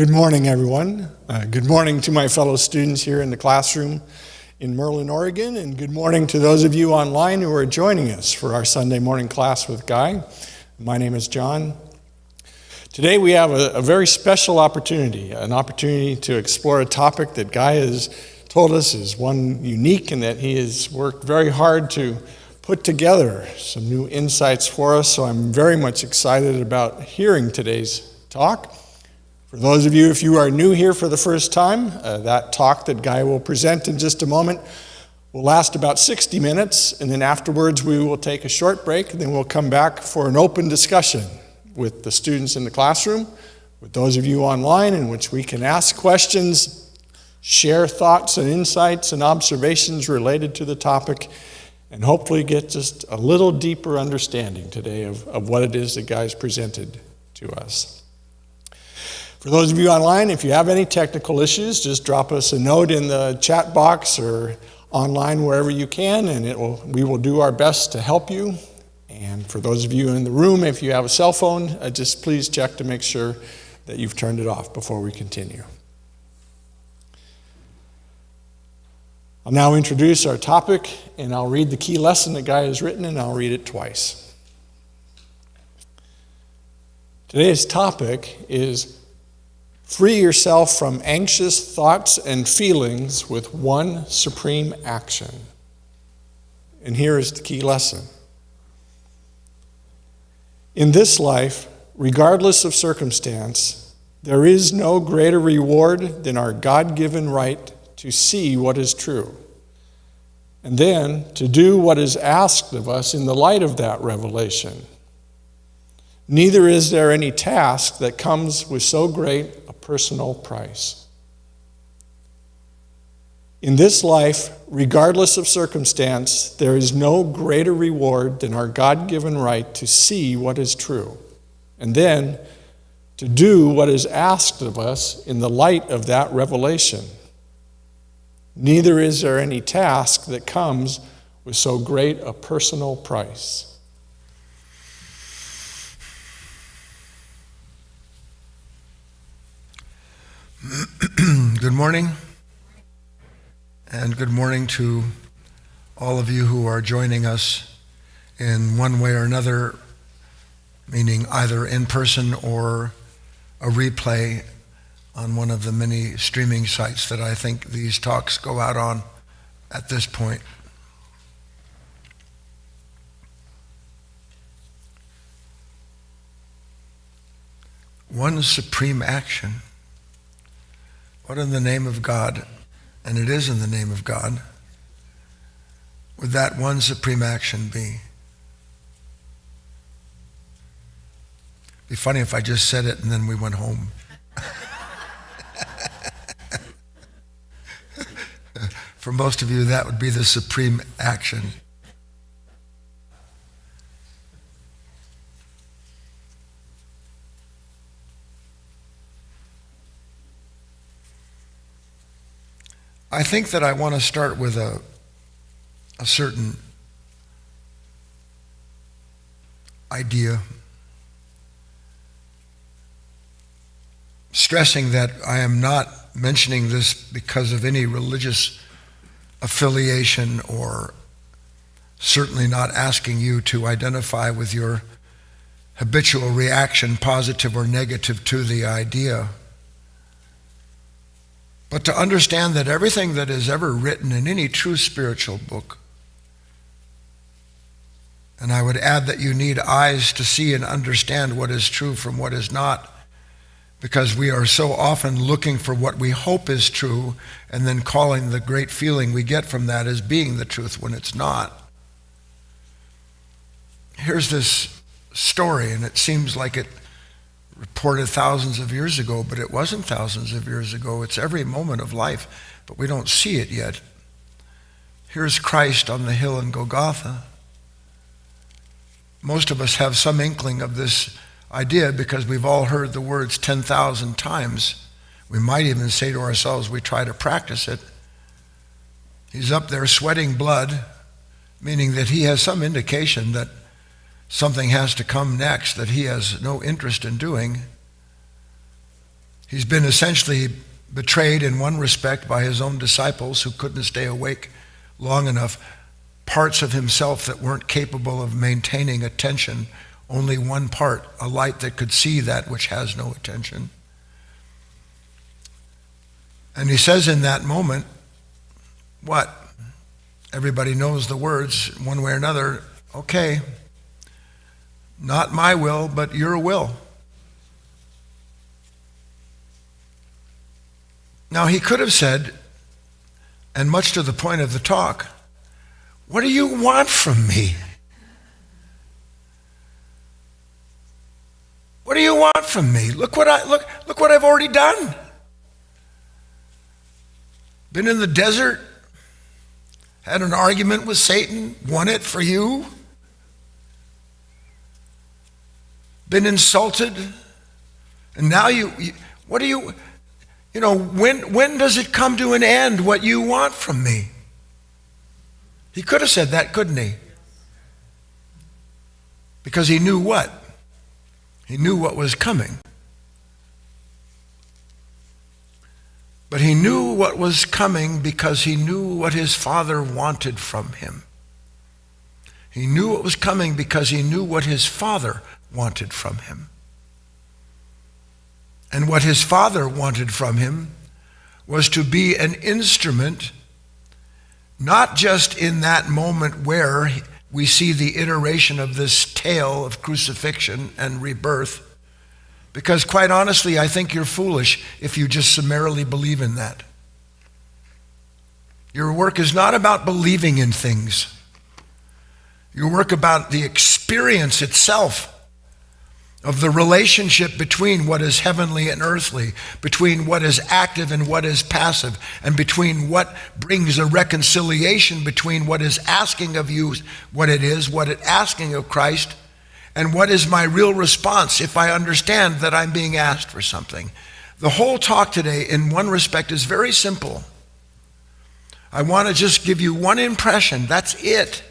Good morning, everyone. Good morning to my fellow students here in the classroom in Merlin, Oregon, and good morning to those of you online who are joining us for our Sunday morning class with Guy. My name is John. Today we have a very special opportunity, an opportunity to explore a topic that Guy has told us is one unique and that he has worked very hard to put together some new insights for us, so I'm very much excited about hearing today's talk. For those of you, if you are new here for the first time, that talk that Guy will present in just a moment will last about 60 minutes, and then afterwards we will take a short break, and then we'll come back for an open discussion with the students in the classroom, with those of you online, in which we can ask questions, share thoughts and insights and observations related to the topic, and hopefully get just a little deeper understanding today of what it is that Guy's presented to us. For those of you online, if you have any technical issues, just drop us a note in the chat box or online wherever you can, and we will do our best to help you. And for those of you in the room, if you have a cell phone, just please check to make sure that you've turned it off before we continue. I'll now introduce our topic, and I'll read the key lesson that Guy has written, and I'll read it twice. Today's topic is free yourself from anxious thoughts and feelings with one supreme action. And here is the key lesson. In this life, regardless of circumstance, there is no greater reward than our God-given right to see what is true, and then to do what is asked of us in the light of that revelation. Neither is there any task that comes with so great a personal price. In this life, regardless of circumstance, there is no greater reward than our God-given right to see what is true, and then to do what is asked of us in the light of that revelation. Neither is there any task that comes with so great a personal price. Good morning, and good morning to all of you who are joining us in one way or another, meaning either in person or a replay on one of the many streaming sites that I think these talks go out on at this point. One supreme action. What in the name of God, and it is in the name of God, would that one supreme action be? It'd be funny if I just said it and then we went home. For most of you, that would be the supreme action. I think that I want to start with a certain idea, stressing that I am not mentioning this because of any religious affiliation, or certainly not asking you to identify with your habitual reaction, positive or negative, to the idea. But to understand that everything that is ever written in any true spiritual book, and I would add that you need eyes to see and understand what is true from what is not, because we are so often looking for what we hope is true and then calling the great feeling we get from that as being the truth when it's not. Here's this story, and it seems like it reported thousands of years ago, but it wasn't thousands of years ago. It's every moment of life, but we don't see it yet. Here's Christ on the hill in Golgotha. Most of us have some inkling of this idea because we've all heard the words 10,000 times. We might even say to ourselves, we try to practice it. He's up there sweating blood, meaning that he has some indication that something has to come next that he has no interest in doing. He's been essentially betrayed in one respect by his own disciples who couldn't stay awake long enough. Parts of himself that weren't capable of maintaining attention, only one part, a light that could see that which has no attention. And he says in that moment, what? Everybody knows the words one way or another. Okay, not my will, but your will. Now he could have said, and much to the point of the talk, what do you want from me? What do you want from me? Look what I've already done. Been in the desert, had an argument with Satan, won it for you. Been insulted, and now what do you when does it come to an end, what you want from me? He could have said that, couldn't he? Because he knew what? He knew what was coming. But he knew what was coming because he knew what his Father wanted from him. He knew what was coming because he knew what his Father wanted from him. And what his Father wanted from him was to be an instrument, not just in that moment where we see the iteration of this tale of crucifixion and rebirth, because quite honestly, I think you're foolish if you just summarily believe in that. Your work is not about believing in things. Your work about the experience itself of the relationship between what is heavenly and earthly, between what is active and what is passive, and between what brings a reconciliation between what is asking of you, what it asking of Christ, and what is my real response if I understand that I'm being asked for something. The whole talk today, in one respect, is very simple. I want to just give you one impression. That's it.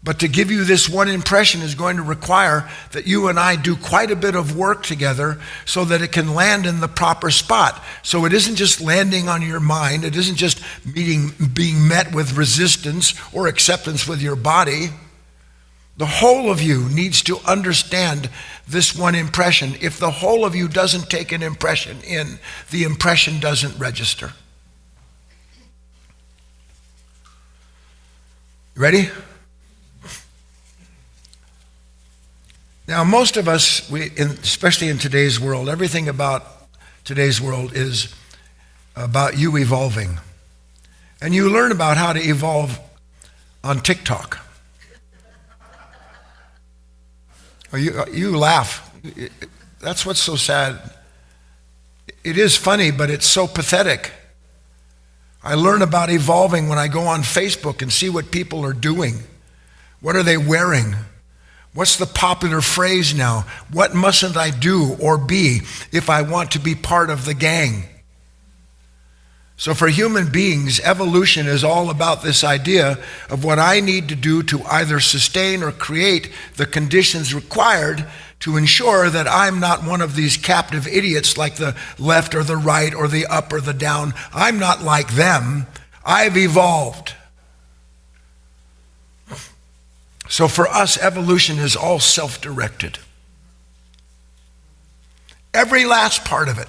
But to give you this one impression is going to require that you and I do quite a bit of work together so that it can land in the proper spot. So it isn't just landing on your mind. It isn't just being met with resistance or acceptance with your body. The whole of you needs to understand this one impression. If the whole of you doesn't take an impression in, the impression doesn't register. Ready? Now, most of us, especially in today's world, everything about today's world is about you evolving. And you learn about how to evolve on TikTok. You laugh. That's what's so sad. It is funny, but it's so pathetic. I learn about evolving when I go on Facebook and see what people are doing. What are they wearing? What's the popular phrase now? What mustn't I do or be if I want to be part of the gang? So for human beings, evolution is all about this idea of what I need to do to either sustain or create the conditions required to ensure that I'm not one of these captive idiots like the left or the right or the up or the down. I'm not like them. I've evolved. So for us, evolution is all self-directed. Every last part of it.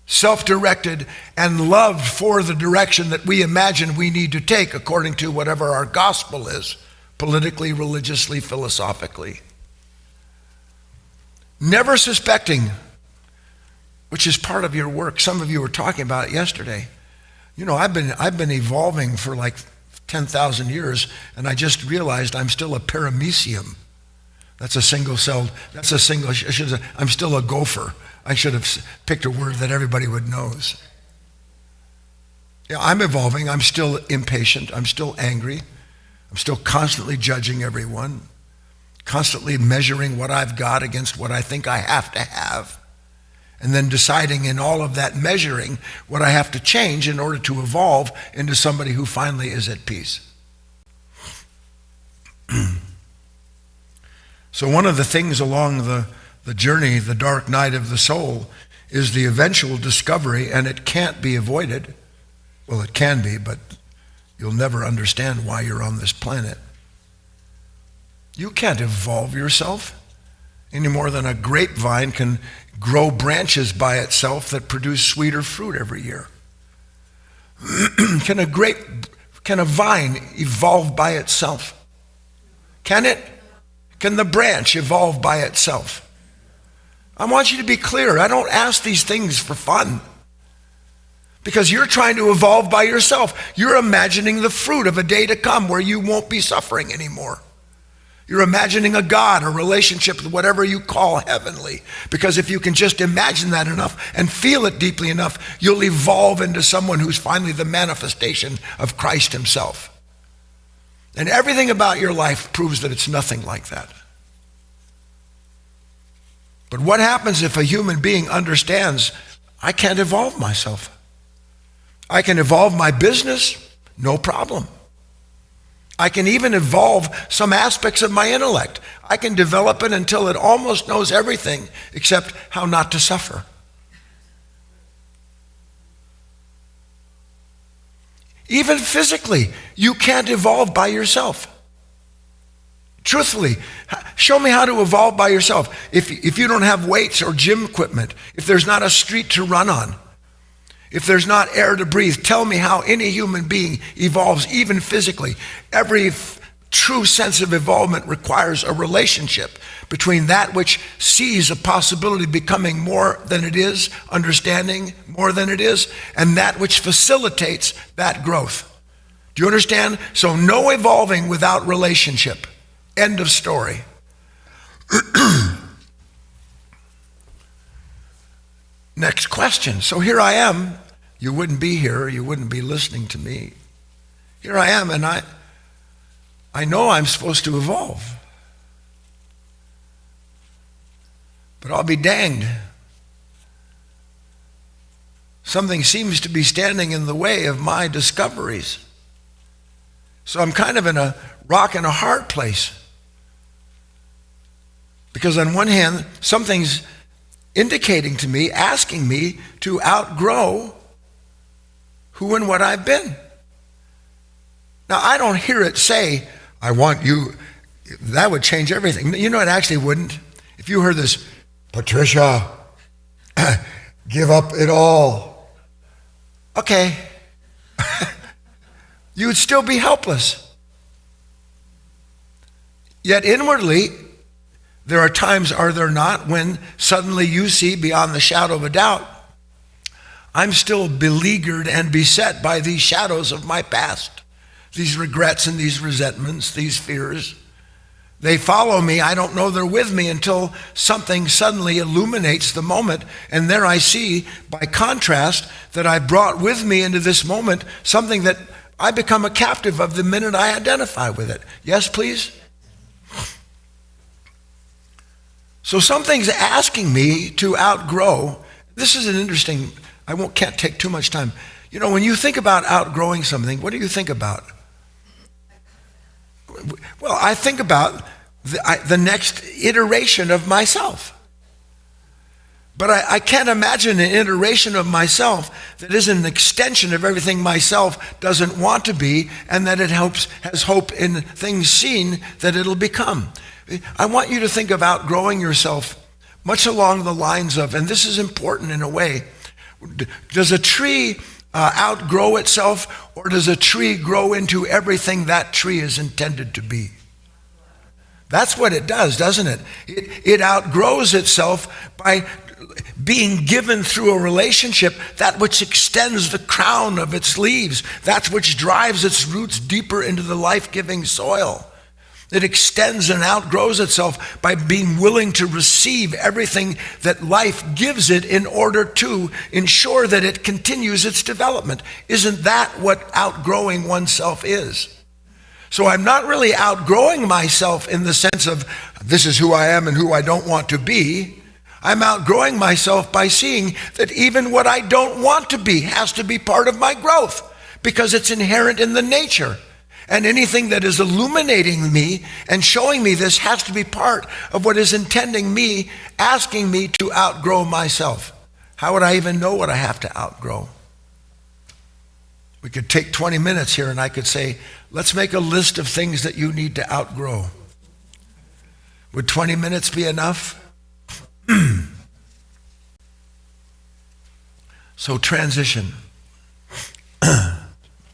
Self-directed and loved for the direction that we imagine we need to take according to whatever our gospel is, politically, religiously, philosophically. Never suspecting, which is part of your work. Some of you were talking about it yesterday. You know, I've been evolving for like 10,000 years, and I just realized I'm still a paramecium. That's a single-celled, I'm still a gopher. I should have picked a word that everybody would know. Yeah, I'm evolving. I'm still impatient. I'm still angry. I'm still constantly judging everyone, constantly measuring what I've got against what I think I have to have, and then deciding in all of that measuring what I have to change in order to evolve into somebody who finally is at peace. So one of the things along the journey, the dark night of the soul, is the eventual discovery, and it can't be avoided. Well, it can be, but you'll never understand why you're on this planet. You can't evolve yourself any more than a grapevine can grow branches by itself that produce sweeter fruit every year. Can a vine evolve by itself? Can it? Can the branch evolve by itself? I want you to be clear. I don't ask these things for fun, because you're trying to evolve by yourself. You're imagining the fruit of a day to come where you won't be suffering anymore. You're imagining a God, a relationship with whatever you call heavenly. Because if you can just imagine that enough and feel it deeply enough, you'll evolve into someone who's finally the manifestation of Christ himself. And everything about your life proves that it's nothing like that. But what happens if a human being understands, I can't evolve myself? I can evolve my business, no problem. I can even evolve some aspects of my intellect. I can develop it until it almost knows everything except how not to suffer. Even physically, you can't evolve by yourself. Truthfully, show me how to evolve by yourself. If you don't have weights or gym equipment, if there's not a street to run on, if there's not air to breathe, tell me how any human being evolves, even physically. Every true sense of evolvement requires a relationship between that which sees a possibility becoming more than it is, understanding more than it is, and that which facilitates that growth. Do you understand? So no evolving without relationship. End of story. Next question. So here I am. You wouldn't be here. You wouldn't be listening to me. Here I am, and I know I'm supposed to evolve. But I'll be danged. Something seems to be standing in the way of my discoveries. So I'm kind of in a rock and a hard place. Because on one hand, something's indicating to me, asking me to outgrow who and what I've been. Now, I don't hear it say, I want you, that would change everything. You know, it actually wouldn't. If you heard this, Patricia, give up it all. Okay. You would still be helpless. Yet inwardly, there are times, are there not, when suddenly you see beyond the shadow of a doubt, I'm still beleaguered and beset by these shadows of my past, these regrets and these resentments, these fears. They follow me. I don't know they're with me until something suddenly illuminates the moment. And there I see, by contrast, that I brought with me into this moment something that I become a captive of the minute I identify with it. Yes, please? So something's asking me to outgrow. This is an interesting, can't take too much time. You know, when you think about outgrowing something, what do you think about? Well, I think about the next iteration of myself. But I can't imagine an iteration of myself that isn't an extension of everything myself doesn't want to be, and that it has hope in things seen that it'll become. I want you to think of outgrowing yourself much along the lines of, and this is important in a way, does a tree outgrow itself, or does a tree grow into everything that tree is intended to be? That's what it does, doesn't it? It outgrows itself by being given through a relationship that which extends the crown of its leaves, that which drives its roots deeper into the life-giving soil. It extends and outgrows itself by being willing to receive everything that life gives it in order to ensure that it continues its development. Isn't that what outgrowing oneself is? So I'm not really outgrowing myself in the sense of this is who I am and who I don't want to be. I'm outgrowing myself by seeing that even what I don't want to be has to be part of my growth because it's inherent in the nature. And anything that is illuminating me and showing me this has to be part of what is intending me, asking me to outgrow myself. How would I even know what I have to outgrow? We could take 20 minutes here and I could say, let's make a list of things that you need to outgrow. Would 20 minutes be enough? So transition.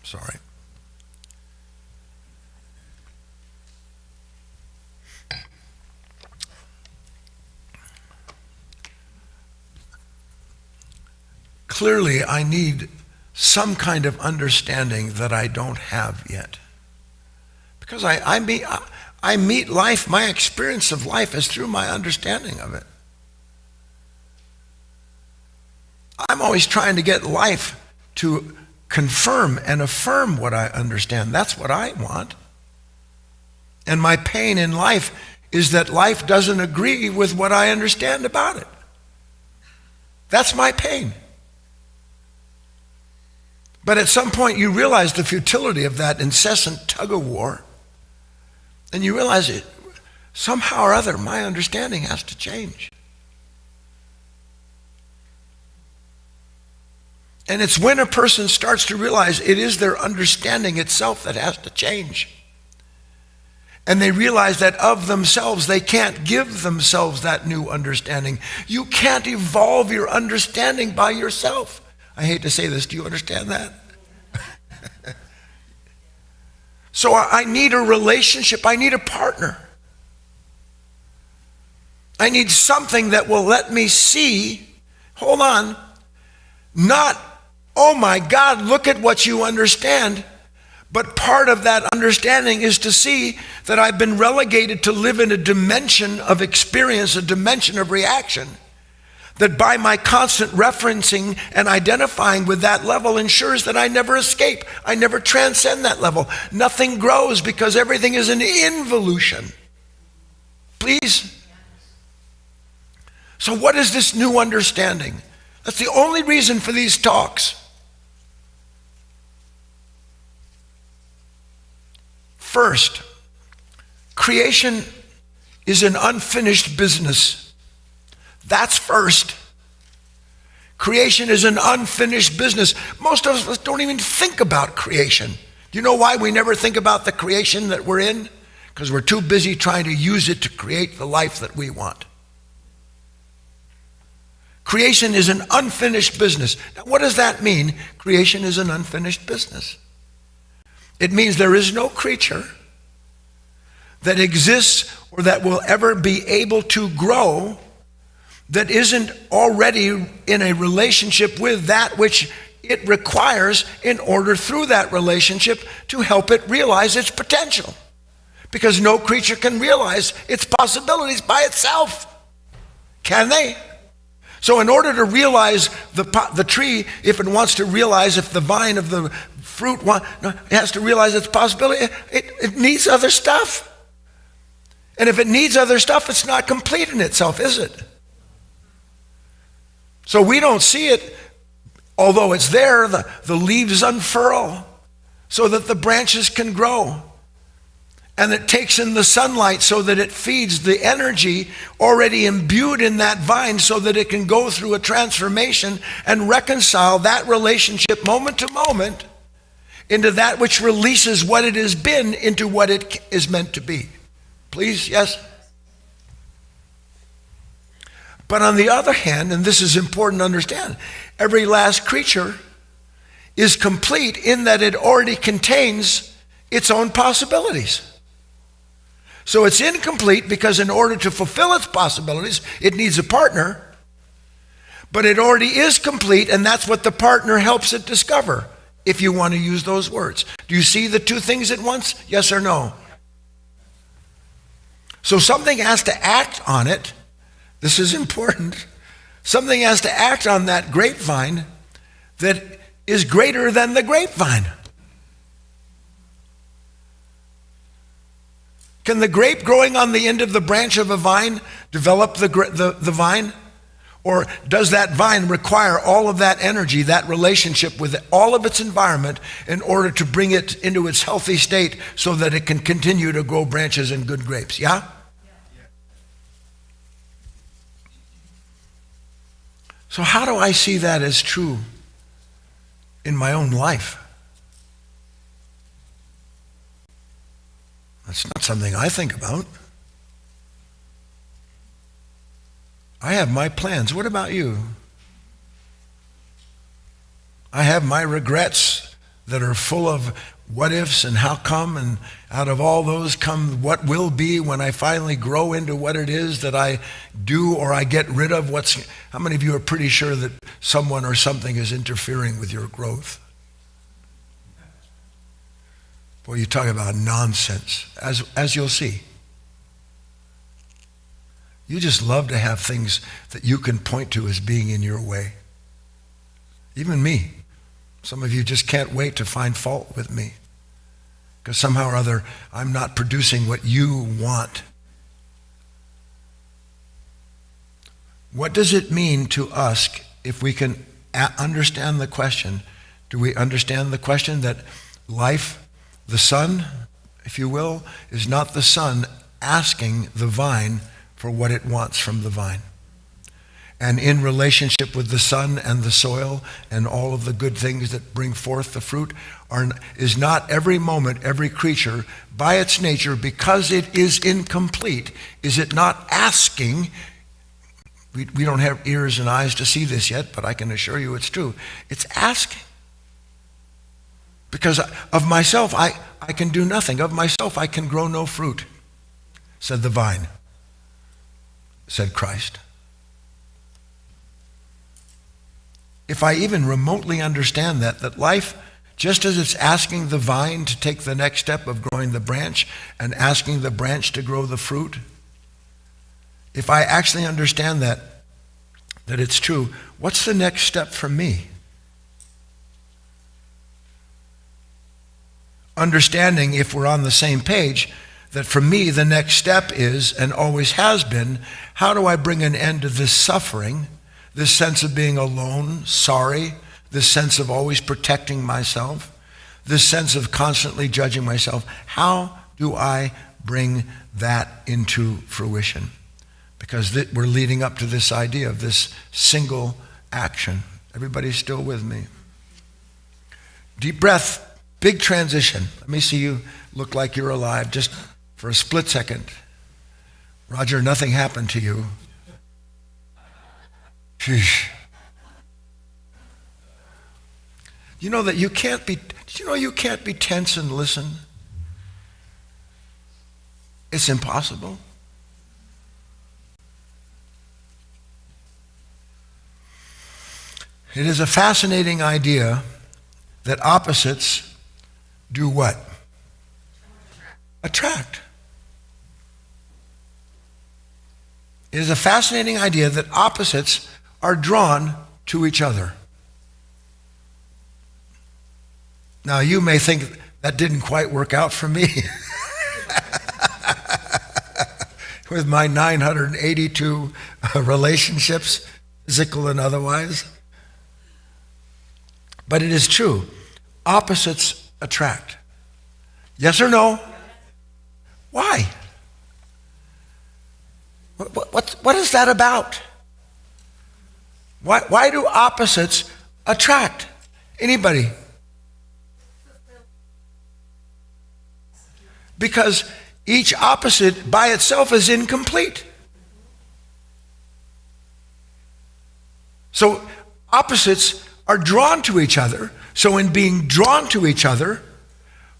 Sorry. Clearly, I need some kind of understanding that I don't have yet. Because I meet life, my experience of life is through my understanding of it. I'm always trying to get life to confirm and affirm what I understand. That's what I want. And my pain in life is that life doesn't agree with what I understand about it. That's my pain. But at some point you realize the futility of that incessant tug-of-war, and you realize it, somehow or other my understanding has to change. And it's when a person starts to realize it is their understanding itself that has to change. And they realize that of themselves, they can't give themselves that new understanding. You can't evolve your understanding by yourself. I hate to say this, do you understand that? So I need a relationship, I need a partner. I need something that will let me see, hold on, not, oh my God, look at what you understand. But part of that understanding is to see that I've been relegated to live in a dimension of experience, a dimension of reaction, that by my constant referencing and identifying with that level ensures that I never escape. I never transcend that level. Nothing grows because everything is an involution. Please? So what is this new understanding? That's the only reason for these talks. First, creation is an unfinished business. That's first. Creation is an unfinished business. Most of us don't even think about creation. Do you know why we never think about the creation that we're in? Because we're too busy trying to use it to create the life that we want. Creation is an unfinished business. Now, what does that mean? Creation is an unfinished business. It means there is no creature that exists or that will ever be able to grow that isn't already in a relationship with that which it requires in order through that relationship to help it realize its potential. Because no creature can realize its possibilities by itself. Can they? So in order to realize the tree, if it wants to realize, if the vine of the fruit it has to realize its possibility, it needs other stuff. And if it needs other stuff, it's not complete in itself, is it? So we don't see it, although it's there, the leaves unfurl so that the branches can grow. And it takes in the sunlight so that it feeds the energy already imbued in that vine so that it can go through a transformation and reconcile that relationship moment to moment into that which releases what it has been into what it is meant to be. Please, yes? But on the other hand, and this is important to understand, every last creature is complete in that it already contains its own possibilities. So it's incomplete because in order to fulfill its possibilities, it needs a partner, but it already is complete, and that's what the partner helps it discover, if you want to use those words. Do you see the two things at once? Yes or no? So something has to act on it. This is important. Something has to act on that grapevine that is greater than the grapevine. Can the grape growing on the end of the branch of a vine develop the vine? Or does that vine require all of that energy, that relationship with all of its environment in order to bring it into its healthy state so that it can continue to grow branches and good grapes? Yeah? So how do I see that as true in my own life? That's not something I think about. I have my plans. What about you? I have my regrets that are full of what ifs and how come, and out of all those come what will be when I finally grow into what it is that I do or I get rid of. How many of you are pretty sure that someone or something is interfering with your growth? Boy, you talk about nonsense, as you'll see. You just love to have things that you can point to as being in your way. Even me. Some of you just can't wait to find fault with me because somehow or other I'm not producing what you want. What does it mean to us if we can understand the question? Do we understand the question that life, the sun, if you will, is not the sun asking the vine for what it wants from the vine? And in relationship with the sun and the soil and all of the good things that bring forth the fruit is not every moment, every creature, by its nature, because it is incomplete, is it not asking? We don't have ears and eyes to see this yet, but I can assure you it's true. It's asking. Because of myself, I can do nothing. Of myself, I can grow no fruit, said the vine, said Christ. If I even remotely understand that life, just as it's asking the vine to take the next step of growing the branch and asking the branch to grow the fruit, if I actually understand that it's true, what's the next step for me? Understanding, if we're on the same page, that for me the next step is, and always has been, how do I bring an end to this suffering, this sense of being alone, sorry, this sense of always protecting myself, this sense of constantly judging myself? How do I bring that into fruition? Because we're leading up to this idea of this single action. Everybody's still with me? Deep breath, big transition. Let me see you look like you're alive just for a split second. Roger, nothing happened to you. Sheesh. You know that you can't be tense and listen? It's impossible. It is a fascinating idea that opposites do what? Attract. It is a fascinating idea that opposites are drawn to each other. Now, you may think that didn't quite work out for me. With my 982 relationships, physical and otherwise. But it is true. Opposites attract. Yes or no? Why? What is that about? Why do opposites attract? Anybody? Because each opposite by itself is incomplete. So opposites are drawn to each other. So in being drawn to each other,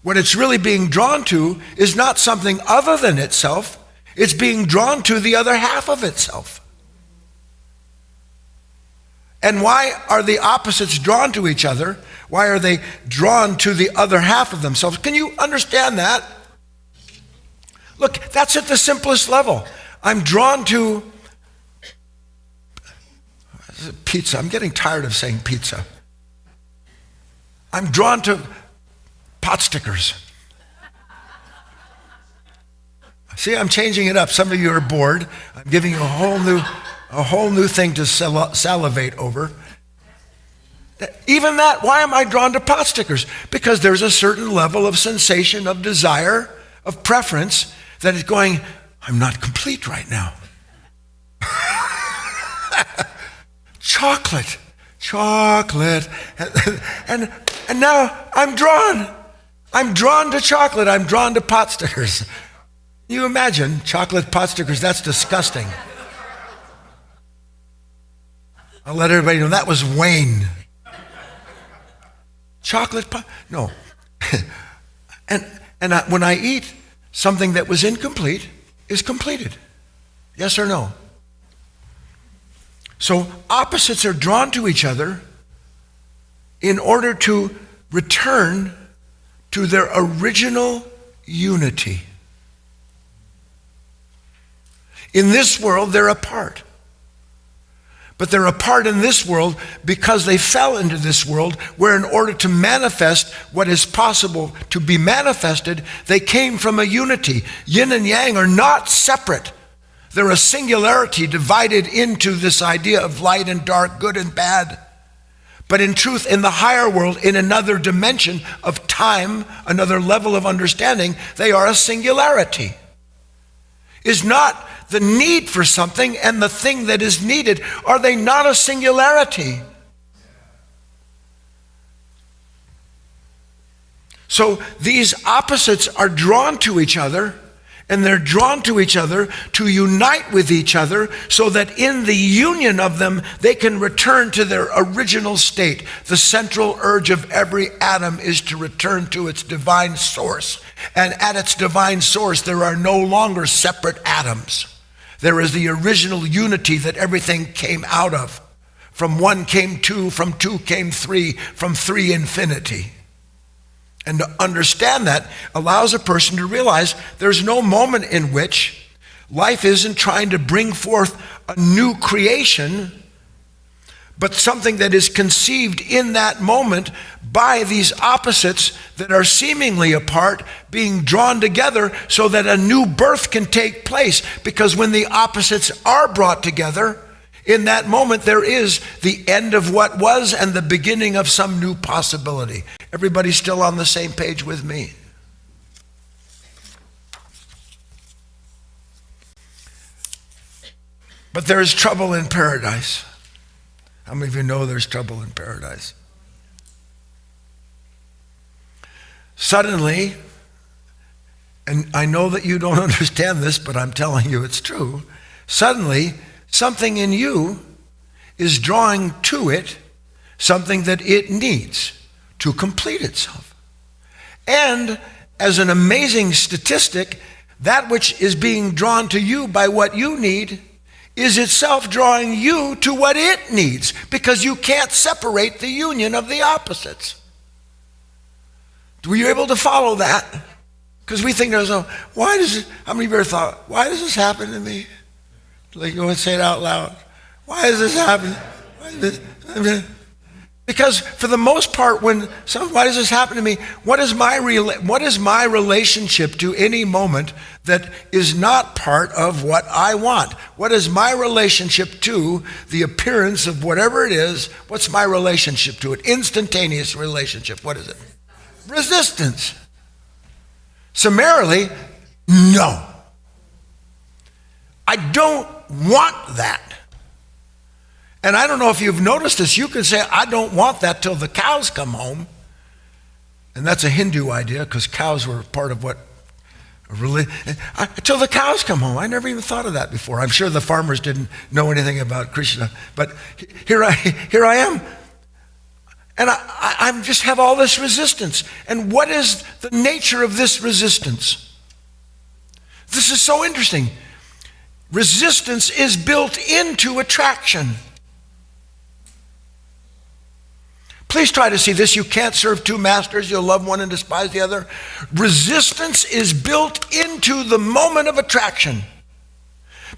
what it's really being drawn to is not something other than itself. It's being drawn to the other half of itself. And why are the opposites drawn to each other? Why are they drawn to the other half of themselves? Can you understand that? Look, that's at the simplest level. I'm drawn to pizza. I'm getting tired of saying pizza. I'm drawn to pot stickers. See, I'm changing it up. Some of you are bored. I'm giving you a whole new A whole new thing to salivate over. Even that, why am I drawn to pot stickers? Because there's a certain level of sensation, of desire, of preference that is going, I'm not complete right now. Chocolate. And now I'm drawn. I'm drawn to chocolate. I'm drawn to pot stickers. You imagine chocolate pot stickers, that's disgusting. I'll let everybody know that was Wayne. Chocolate pot, no. When I eat, something that was incomplete is completed. Yes or no? So opposites are drawn to each other in order to return to their original unity. In this world, they're apart. But they're apart in this world because they fell into this world where in order to manifest what is possible to be manifested, they came from a unity. Yin and yang are not separate. They're a singularity divided into this idea of light and dark, good and bad. But in truth, in the higher world, in another dimension of time, another level of understanding, they are a singularity. Is not the need for something and the thing that is needed, are they not a singularity? So these opposites are drawn to each other, and they're drawn to each other to unite with each other so that in the union of them, they can return to their original state. The central urge of every atom is to return to its divine source. And at its divine source, there are no longer separate atoms. There is the original unity that everything came out of. From one came two, from two came three, from three infinity. And to understand that allows a person to realize there's no moment in which life isn't trying to bring forth a new creation, but something that is conceived in that moment by these opposites that are seemingly apart being drawn together so that a new birth can take place. Because when the opposites are brought together, in that moment there is the end of what was and the beginning of some new possibility. Everybody still on the same page with me? But there is trouble in paradise. How many of you know there's trouble in paradise? Suddenly, and I know that you don't understand this, but I'm telling you it's true. Suddenly, something in you is drawing to it something that it needs to complete itself. And as an amazing statistic, that which is being drawn to you by what you need is itself drawing you to what it needs, because you can't separate the union of the opposites. Were you able to follow that? Because we think there's how many of you ever thought, why does this happen to me? Like, you want to say it out loud. Why does this happen? Because for the most part, why does this happen to me? What is my relationship to any moment that is not part of what I want? What is my relationship to the appearance of whatever it is? What's my relationship to it? Instantaneous relationship. What is it? Resistance. Summarily, no. I don't want that. And I don't know if you've noticed this. You can say, I don't want that till the cows come home. And that's a Hindu idea, because cows were part of what till the cows come home. I never even thought of that before. I'm sure the farmers didn't know anything about Krishna. But here I am. And I just have all this resistance. And what is the nature of this resistance? This is so interesting. Resistance is built into attraction. Please try to see this. You can't serve two masters. You'll love one and despise the other. Resistance is built into the moment of attraction.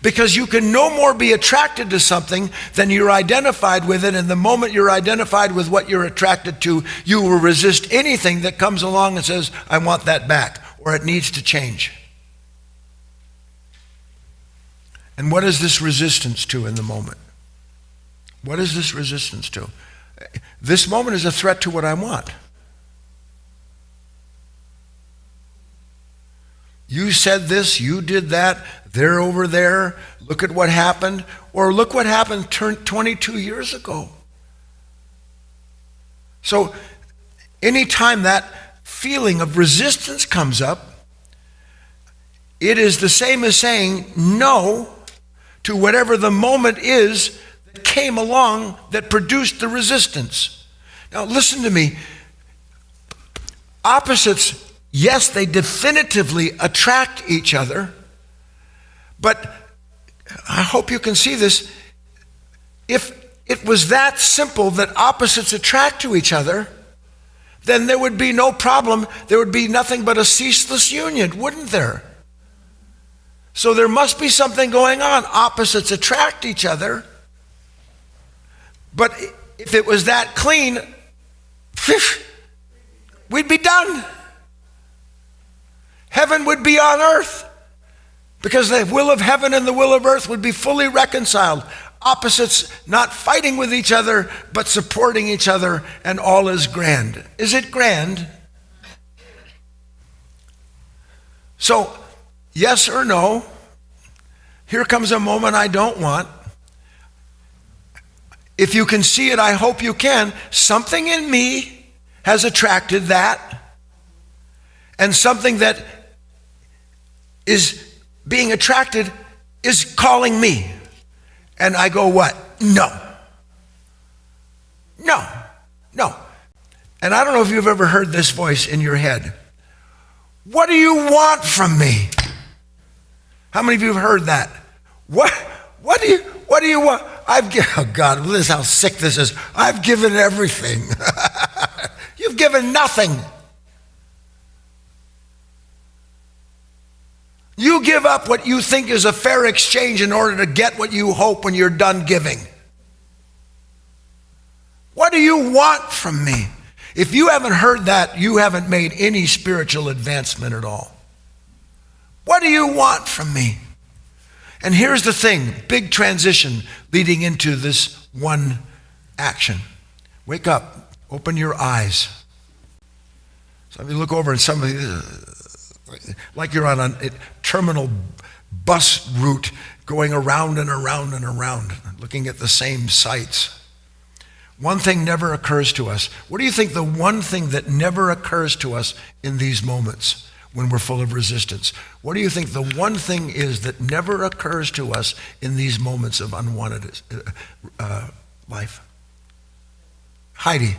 Because you can no more be attracted to something than you're identified with it. And the moment you're identified with what you're attracted to, you will resist anything that comes along and says, I want that back, or it needs to change. And what is this resistance to in the moment? What is this resistance to? This moment is a threat to what I want. You said this, you did that, they're over there, look at what happened, or look what happened 22 years ago. So anytime that feeling of resistance comes up, it is the same as saying no to whatever the moment is that came along that produced the resistance. Now listen to me. Opposites, yes, they definitively attract each other, but I hope you can see this. If it was that simple that opposites attract to each other, then there would be no problem. There would be nothing but a ceaseless union, wouldn't there? So there must be something going on. Opposites attract each other. But if it was that clean, we'd be done. Heaven would be on earth, because the will of heaven and the will of earth would be fully reconciled. Opposites not fighting with each other, but supporting each other, and all is grand. Is it grand? So, yes or no? Here comes a moment I don't want. If you can see it, I hope you can. Something in me has attracted that, and something that is being attracted is calling me. And I go, what? No. No. No. And I don't know if you've ever heard this voice in your head. What do you want from me? How many of you have heard that? What do you want? Oh God, this is how sick this is. I've given everything. You've given nothing. You give up what you think is a fair exchange in order to get what you hope when you're done giving. What do you want from me? If you haven't heard that, you haven't made any spiritual advancement at all. What do you want from me? And here's the thing, big transition leading into this one action. Wake up, open your eyes. Some of you look over and somebody, like you're on a terminal bus route going around and around and around, looking at the same sights. One thing never occurs to us. What do you think the one thing that never occurs to us in these moments when we're full of resistance? What do you think the one thing is that never occurs to us in these moments of unwanted life? Heidi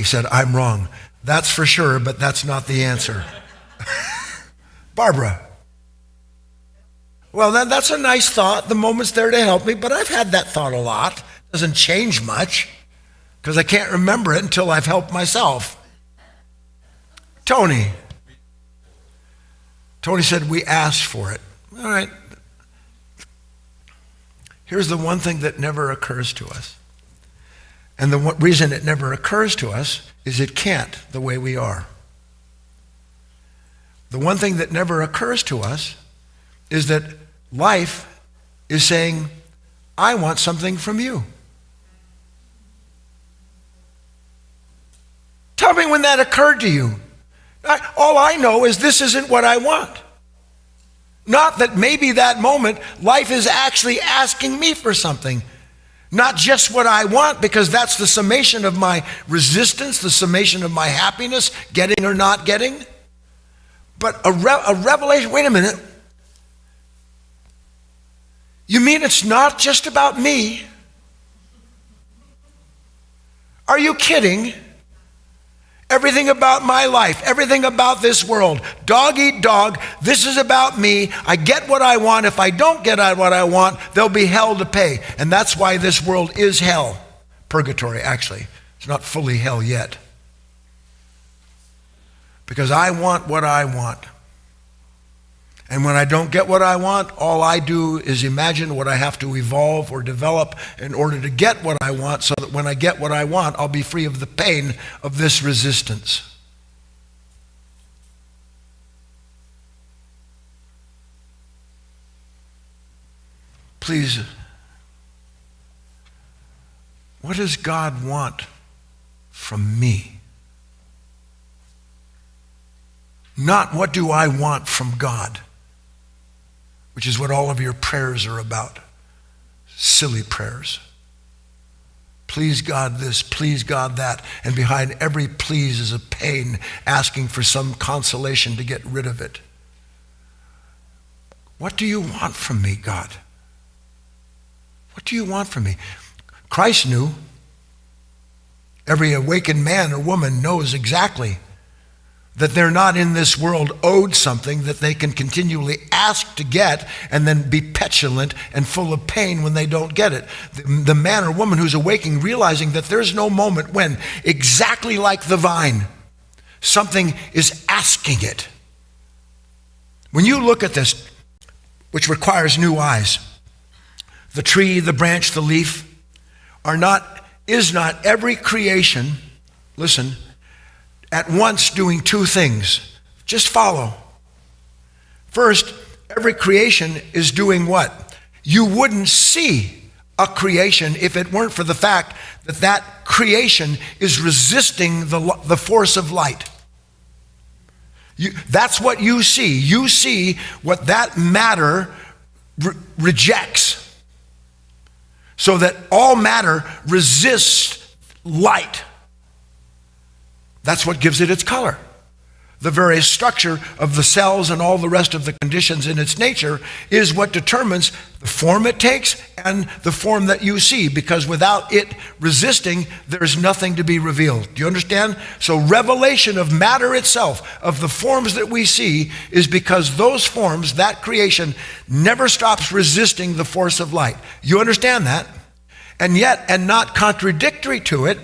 said, I'm wrong. That's for sure, but that's not the answer. Barbara. Well, that's a nice thought. The moment's there to help me, but I've had that thought a lot. Doesn't change much, because I can't remember it until I've helped myself. Tony said, we asked for it. All right. Here's the one thing that never occurs to us. And the reason it never occurs to us is it can't the way we are. The one thing that never occurs to us is that life is saying, I want something from you. Tell me when that occurred to you. All I know is this isn't what I want. Not that maybe that moment life is actually asking me for something. Not just what I want, because that's the summation of my resistance, the summation of my happiness, getting or not getting. But a revelation, wait a minute. You mean it's not just about me? Are you kidding? Everything about my life, everything about this world, dog eat dog, this is about me. I get what I want. If I don't get what I want, there'll be hell to pay. And that's why this world is hell. Purgatory, actually. It's not fully hell yet. Because I want what I want. And when I don't get what I want, all I do is imagine what I have to evolve or develop in order to get what I want, so that when I get what I want, I'll be free of the pain of this resistance. please, what does God want from me? Not what do I want from God, which is what all of your prayers are about. Silly prayers. Please God this, please God that. And behind every please is a pain asking for some consolation to get rid of it. What do you want from me, God? What do you want from me? Christ knew. Every awakened man or woman knows exactly that they're not in this world owed something that they can continually ask to get and then be petulant and full of pain when they don't get it. The man or woman who's awaking, realizing that there's no moment when, exactly like the vine, something is asking it. When you look at this, which requires new eyes, the tree, the branch, the leaf, is not every creation, listen, at once doing two things. Just follow. First, every creation is doing what? You wouldn't see a creation if it weren't for the fact that that creation is resisting the force of light. That's what you see. You see what that matter rejects. So that all matter resists light. That's what gives it its color. The very structure of the cells and all the rest of the conditions in its nature is what determines the form it takes and the form that you see, because without it resisting, there's nothing to be revealed. Do you understand? So revelation of matter itself, of the forms that we see, is because those forms, that creation, never stops resisting the force of light. You understand that? And yet, and not contradictory to it,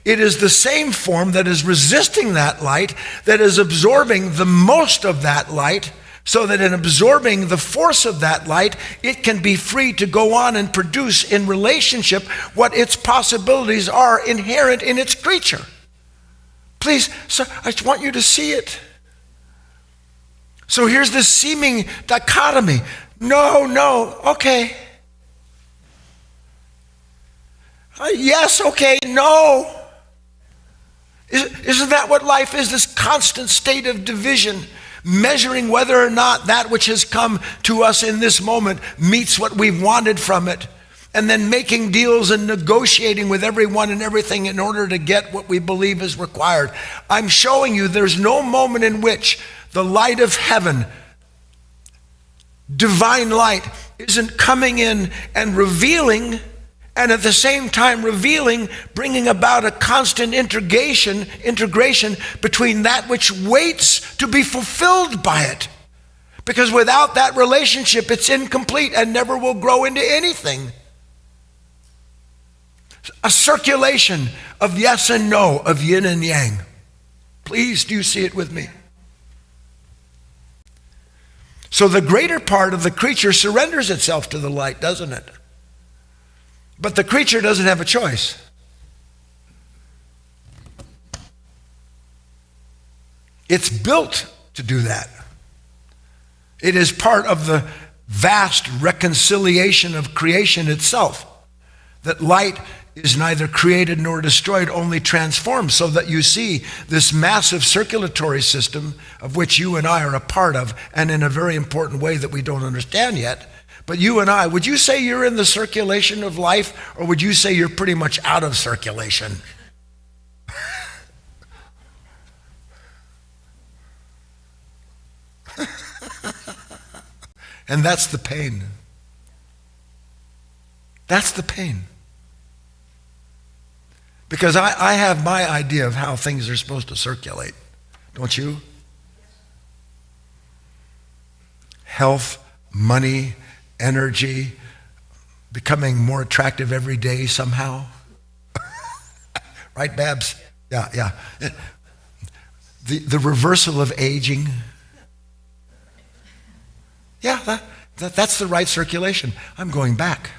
it is the same form that is resisting that light, that is absorbing the most of that light, so that in absorbing the force of that light, it can be free to go on and produce in relationship what its possibilities are inherent in its creature. Please, sir, I just want you to see it. So here's this seeming dichotomy. No, okay. Yes, okay, no. Isn't that what life is? This constant state of division, measuring whether or not that which has come to us in this moment meets what we've wanted from it, and then making deals and negotiating with everyone and everything in order to get what we believe is required. I'm showing you there's no moment in which the light of heaven, divine light, isn't coming in and revealing, and at the same time revealing, bringing about a constant integration between that which waits to be fulfilled by it. Because without that relationship, it's incomplete and never will grow into anything. A circulation of yes and no, of yin and yang. Please, do you see it with me? So the greater part of the creature surrenders itself to the light, doesn't it? But the creature doesn't have a choice. It's built to do that. It is part of the vast reconciliation of creation itself, that light is neither created nor destroyed, only transformed, so that you see this massive circulatory system of which you and I are a part of, and in a very important way that we don't understand yet. But you and I, would you say you're in the circulation of life, or would you say you're pretty much out of circulation? And that's the pain. That's the pain. Because I have my idea of how things are supposed to circulate. Don't you? Health, money, energy, becoming more attractive every day somehow. Right, Babs? Yeah. The reversal of aging. Yeah, that's the right circulation. I'm going back.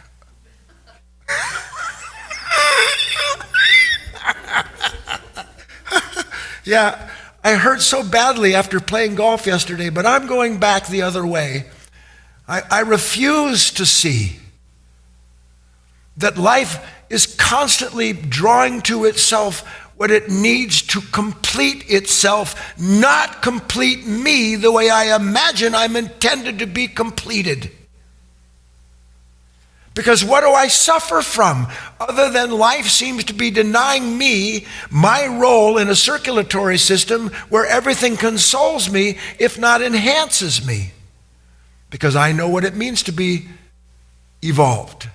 Yeah, I hurt so badly after playing golf yesterday, but I'm going back the other way. I refuse to see that life is constantly drawing to itself what it needs to complete itself, not complete me the way I imagine I'm intended to be completed. Because what do I suffer from other than life seems to be denying me my role in a circulatory system where everything consoles me, if not enhances me? Because I know what it means to be evolved.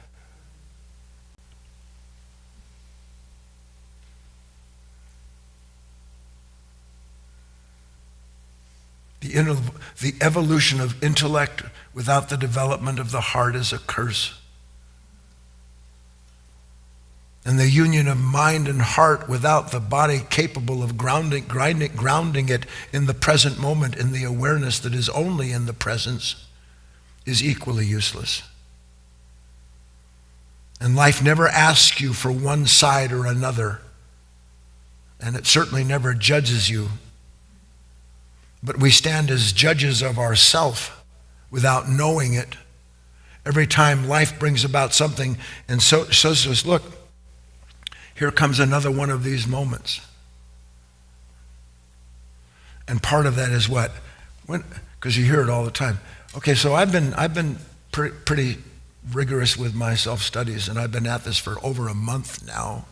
The evolution of intellect without the development of the heart is a curse. And the union of mind and heart without the body capable of grounding it in the present moment, in the awareness that is only in the presence, is equally useless. And life never asks you for one side or another. And it certainly never judges you. But we stand as judges of ourselves without knowing it. Every time life brings about something and so says, look, here comes another one of these moments. And part of that is what? Because you hear it all the time. Okay, so I've been pretty rigorous with my self-studies, and I've been at this for over a month now.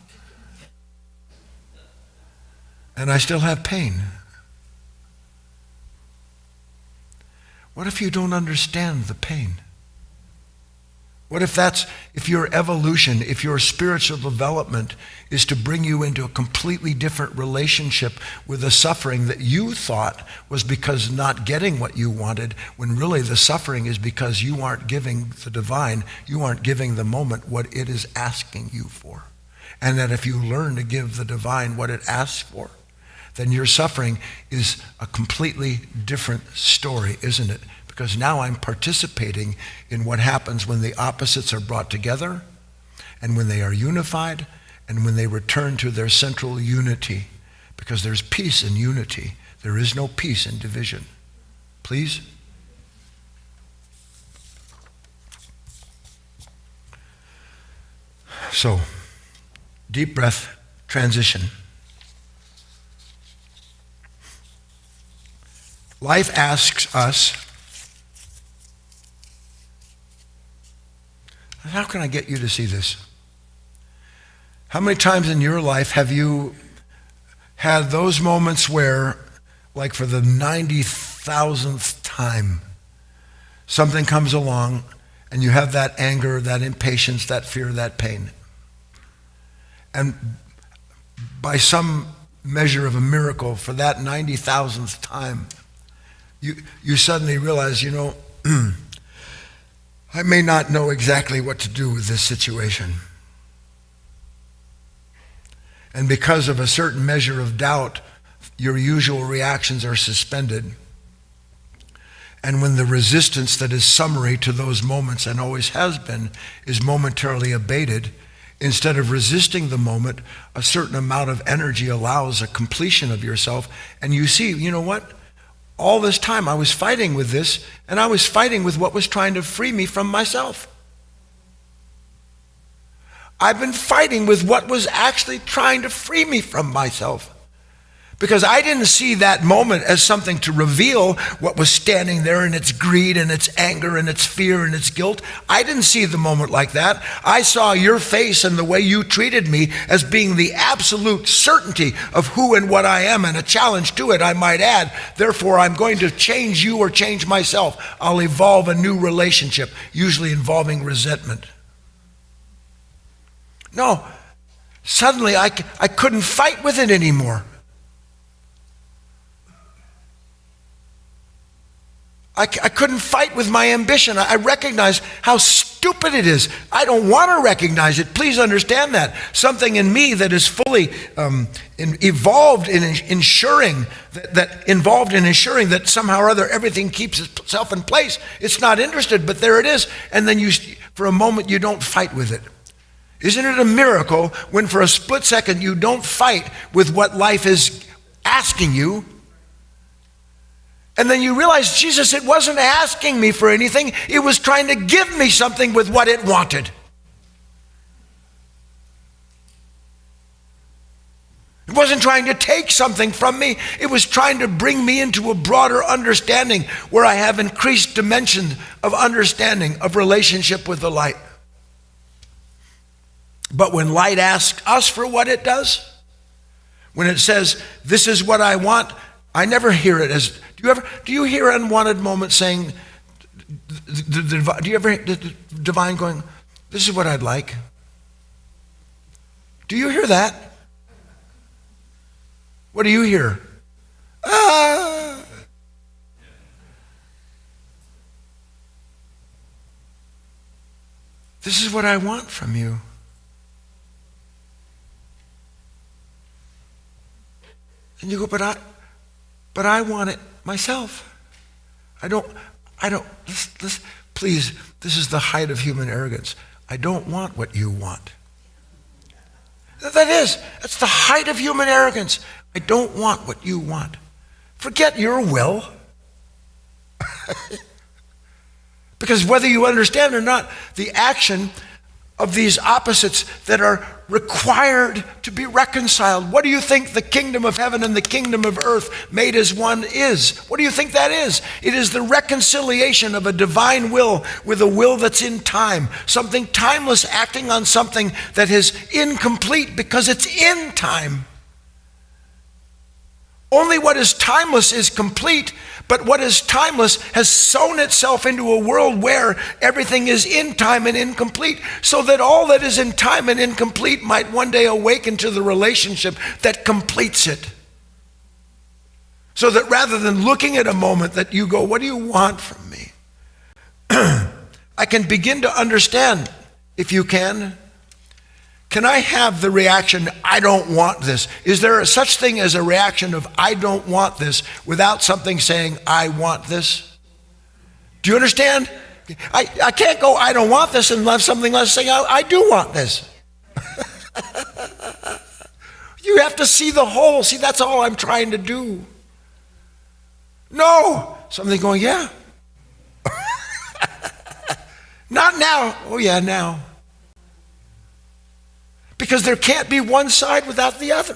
And I still have pain. What if you don't understand the pain? What if your evolution, if your spiritual development is to bring you into a completely different relationship with the suffering that you thought was because not getting what you wanted, when really the suffering is because you aren't giving the divine, you aren't giving the moment what it is asking you for. And that if you learn to give the divine what it asks for, then your suffering is a completely different story, isn't it? Because now I'm participating in what happens when the opposites are brought together and when they are unified and when they return to their central unity. Because there's peace in unity. There is no peace in division. Please? So, deep breath, transition. Life asks us, how can I get you to see this? How many times in your life have you had those moments where, like for the 90,000th time, something comes along and you have that anger, that impatience, that fear, that pain? And by some measure of a miracle, for that 90,000th time, you suddenly realize, I may not know exactly what to do with this situation. And because of a certain measure of doubt, your usual reactions are suspended. And when the resistance that is summary to those moments, and always has been, is momentarily abated, instead of resisting the moment, a certain amount of energy allows a completion of yourself. And you see, you know what? All this time I was fighting with this, and I was fighting with what was trying to free me from myself. I've been fighting with what was actually trying to free me from myself. Because I didn't see that moment as something to reveal what was standing there in its greed and its anger and its fear and its guilt. I didn't see the moment like that. I saw your face and the way you treated me as being the absolute certainty of who and what I am, and a challenge to it, I might add. Therefore, I'm going to change you or change myself. I'll evolve a new relationship, usually involving resentment. No, suddenly I couldn't fight with it anymore. I couldn't fight with my ambition. I recognize how stupid it is. I don't want to recognize it. Please understand that. Something in me that is fully evolved in ensuring that somehow or other everything keeps itself in place. It's not interested, but there it is. And then for a moment, you don't fight with it. Isn't it a miracle when for a split second you don't fight with what life is asking you? And then you realize, Jesus, it wasn't asking me for anything. It was trying to give me something with what it wanted. It wasn't trying to take something from me. It was trying to bring me into a broader understanding where I have increased dimension of understanding of relationship with the light. But when light asks us for what it does, when it says, this is what I want, I never hear it as, do you hear unwanted moments saying, do you ever hear the divine going, this is what I'd like? Do you hear that? What do you hear? Ah. This is what I want from you. And you go, but I want it myself. I don't, listen, please, this is the height of human arrogance. I don't want what you want. That's the height of human arrogance. I don't want what you want. Forget your will. Because whether you understand or not, the action of these opposites that are required to be reconciled. What do you think the kingdom of heaven and the kingdom of earth made as one is? What do you think that is? It is the reconciliation of a divine will with a will that's in time. Something timeless acting on something that is incomplete because it's in time. Only what is timeless is complete, but what is timeless has sown itself into a world where everything is in time and incomplete, so that all that is in time and incomplete might one day awaken to the relationship that completes it. So that rather than looking at a moment that you go, what do you want from me? I can begin to understand, if you can I have the reaction, I don't want this? Is there such thing as a reaction of, I don't want this, without something saying, I want this? Do you understand? I can't go, I don't want this, and have something less saying, I do want this. You have to see the whole. See, that's all I'm trying to do. No. Something going, yeah. Not now. Oh, yeah, now. Because there can't be one side without the other.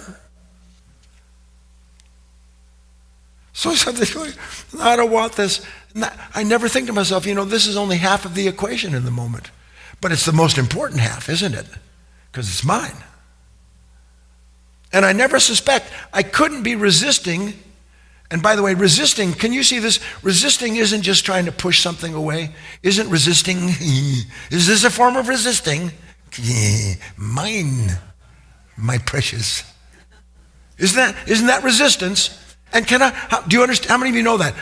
So something going, I don't want this. I never think to myself, this is only half of the equation in the moment. But it's the most important half, isn't it? Because it's mine. And I never suspect, I couldn't be resisting. And by the way, resisting, can you see this? Resisting isn't just trying to push something away. Isn't resisting, is this a form of resisting? Mine, my precious. Isn't that resistance? And do you understand? How many of you know that?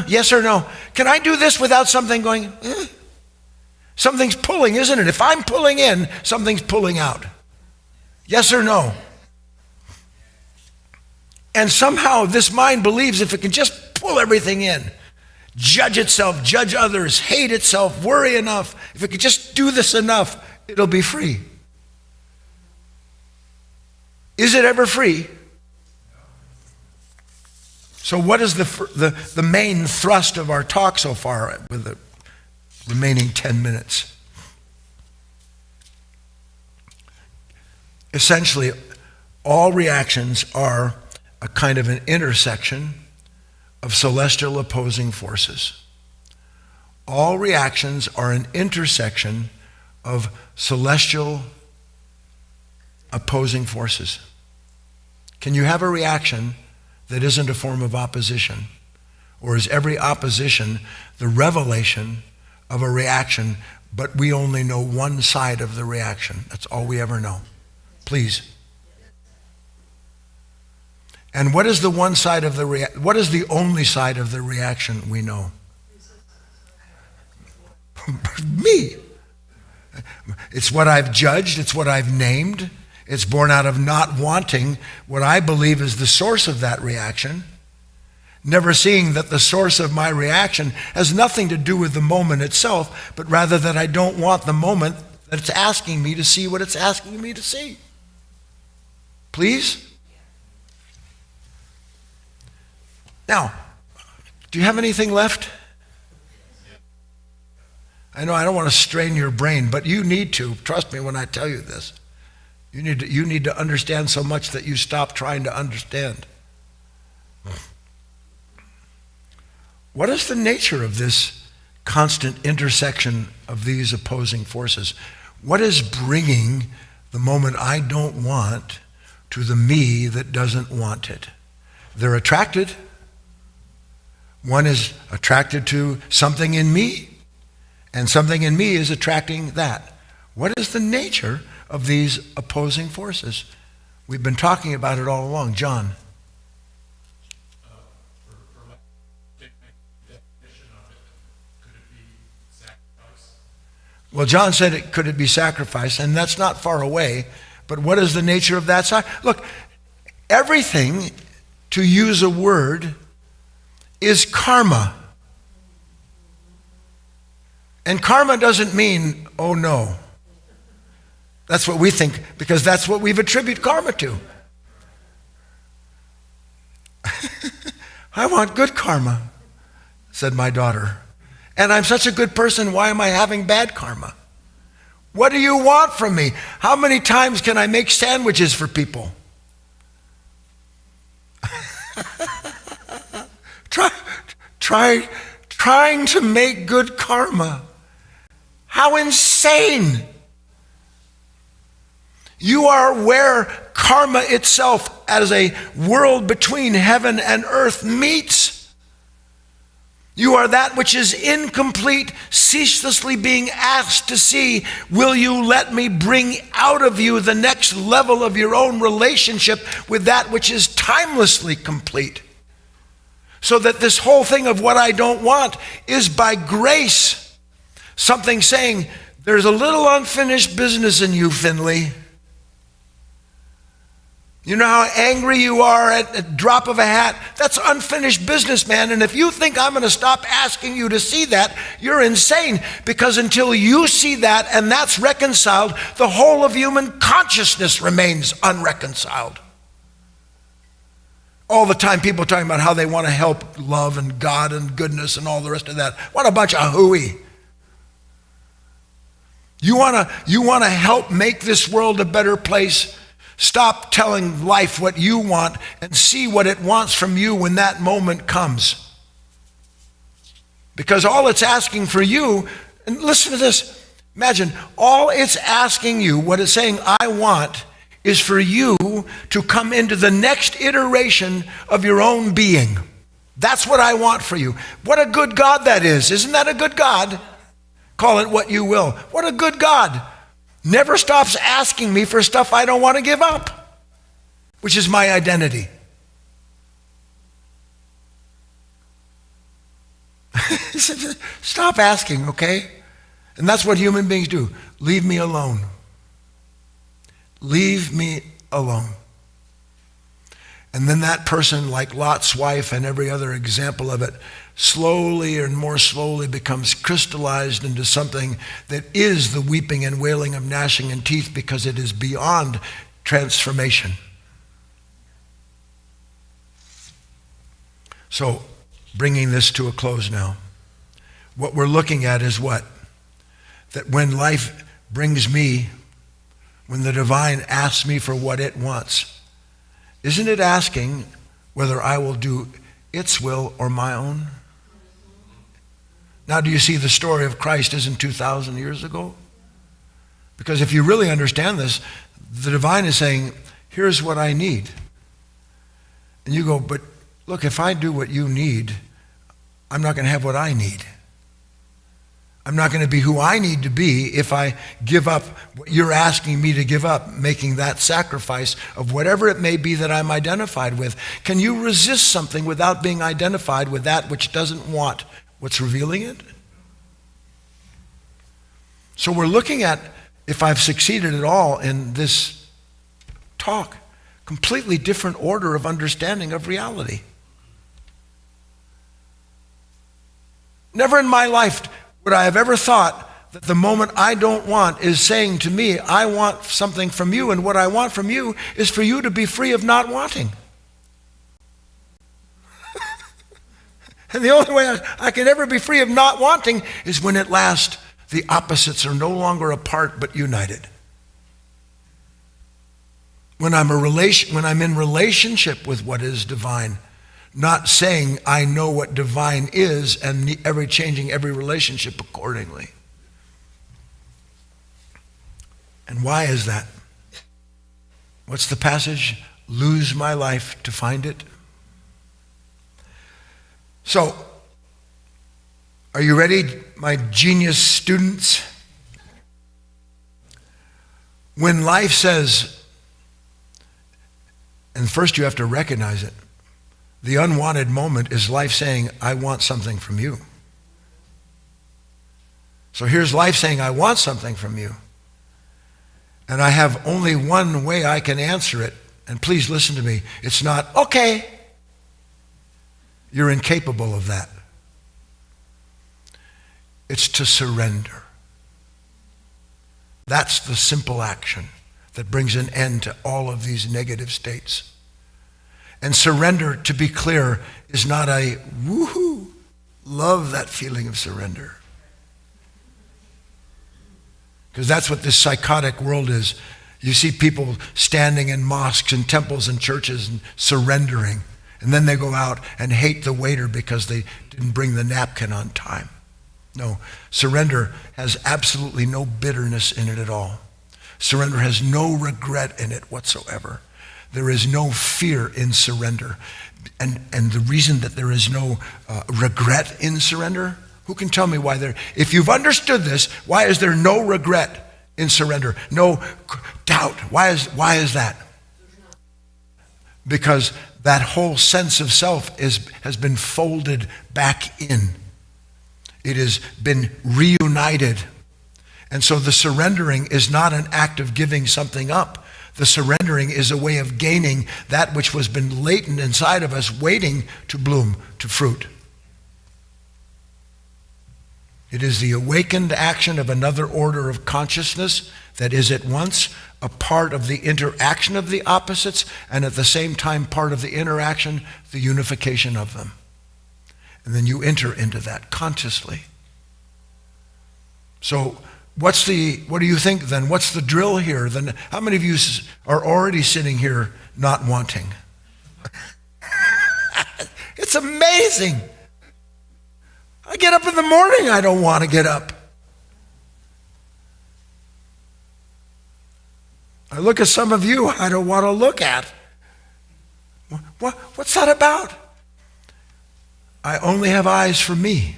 Yes or no? Can I do this without something going, Something's pulling, isn't it? If I'm pulling in, something's pulling out. Yes or no? And somehow this mind believes if it can just pull everything in, judge itself, judge others, hate itself, worry enough, if it could just do this enough, it'll be free. Is it ever free? So what is the main thrust of our talk so far with the remaining 10 minutes? Essentially, all reactions are a kind of an intersection of celestial opposing forces. All reactions are an intersection of celestial opposing forces. Can you have a reaction that isn't a form of opposition? Or is every opposition the revelation of a reaction, but we only know one side of the reaction? That's all we ever know. Please. And what is the one side of what is the only side of the reaction we know? Me. It's what I've judged, it's what I've named. It's born out of not wanting what I believe is the source of that reaction. Never seeing that the source of my reaction has nothing to do with the moment itself, but rather that I don't want the moment that it's asking me to see what it's asking me to see. Please? Now, do you have anything left? I know I don't want to strain your brain, but you need to. Trust me when I tell you this. You need to understand so much that you stop trying to understand. What is the nature of this constant intersection of these opposing forces? What is bringing the moment I don't want to the me that doesn't want it? They're attracted. One is attracted to something in me, and something in me is attracting that. What is the nature of these opposing forces? We've been talking about it all along. John. Well, John said, could it be sacrifice? And that's not far away. But what is the nature of that? Look, everything, to use a word, is karma. And karma doesn't mean, oh no. That's what we think, because that's what we've attributed karma to. I want good karma, said my daughter. And I'm such a good person, why am I having bad karma? What do you want from me? How many times can I make sandwiches for people? Trying to make good karma. How insane. You are where karma itself, as a world between heaven and earth, meets. You are that which is incomplete, ceaselessly being asked to see, will you let me bring out of you the next level of your own relationship with that which is timelessly complete? So that this whole thing of what I don't want is by grace. Something saying, there's a little unfinished business in you, Finley. You know how angry you are at a drop of a hat? That's unfinished business, man. And if you think I'm going to stop asking you to see that, you're insane. Because until you see that and that's reconciled, the whole of human consciousness remains unreconciled. All the time people are talking about how they want to help love and God and goodness and all the rest of that. What a bunch of hooey. You want to help make this world a better place? Stop telling life what you want and see what it wants from you when that moment comes. Because all it's asking for you, and listen to this, imagine, all it's asking you, what it's saying I want, is for you to come into the next iteration of your own being. That's what I want for you. What a good God that is. Isn't that a good God? Call it what you will. What a good God. Never stops asking me for stuff I don't want to give up, which is my identity. Stop asking, okay? And that's what human beings do. Leave me alone. Leave me alone. And then that person, like Lot's wife and every other example of it, slowly and more slowly becomes crystallized into something that is the weeping and wailing of gnashing of teeth, because it is beyond transformation. So, bringing this to a close now, what we're looking at is what? That when life brings me, when the divine asks me for what it wants, isn't it asking whether I will do its will or my own? Now, do you see the story of Christ isn't 2,000 years ago? Because if you really understand this, the divine is saying, here's what I need. And you go, but look, if I do what you need, I'm not going to have what I need. I'm not going to be who I need to be if I give up what you're asking me to give up, making that sacrifice of whatever it may be that I'm identified with. Can you resist something without being identified with that which doesn't want what's revealing it? So we're looking at, if I've succeeded at all in this talk, completely different order of understanding of reality. Never in my life would I have ever thought that the moment I don't want is saying to me, I want something from you, and what I want from you is for you to be free of not wanting. And the only way I can ever be free of not wanting is when at last the opposites are no longer apart but united. when I'm in relationship with what is divine, not saying I know what divine is and changing every relationship accordingly. And why is that? What's the passage? Lose my life to find it. So, are you ready, my genius students? When life says, and first you have to recognize it, the unwanted moment is life saying, I want something from you. So here's life saying, I want something from you. And I have only one way I can answer it. And please listen to me. It's not, okay. You're incapable of that. It's to surrender. That's the simple action that brings an end to all of these negative states. And surrender, to be clear, is not a woohoo. Love that feeling of surrender. Because that's what this psychotic world is. You see people standing in mosques and temples and churches and surrendering. And then they go out and hate the waiter because they didn't bring the napkin on time. No, surrender has absolutely no bitterness in it at all. Surrender has no regret in it whatsoever. There is no fear in surrender. And the reason that there is no regret in surrender, who can tell me why there, if you've understood this, why is there no regret in surrender? No doubt. Why is that? Because that whole sense of self has been folded back in. It has been reunited. And so the surrendering is not an act of giving something up. The surrendering is a way of gaining that which was been latent inside of us, waiting to bloom, to fruit. It is the awakened action of another order of consciousness that is at once a part of the interaction of the opposites and at the same time part of the interaction, the unification of them. And then you enter into that consciously. So what do you think then? What's the drill here? Then how many of you are already sitting here not wanting? It's amazing. I get up in the morning, I don't want to get up. I look at some of you I don't want to look at. What's that about? I only have eyes for me.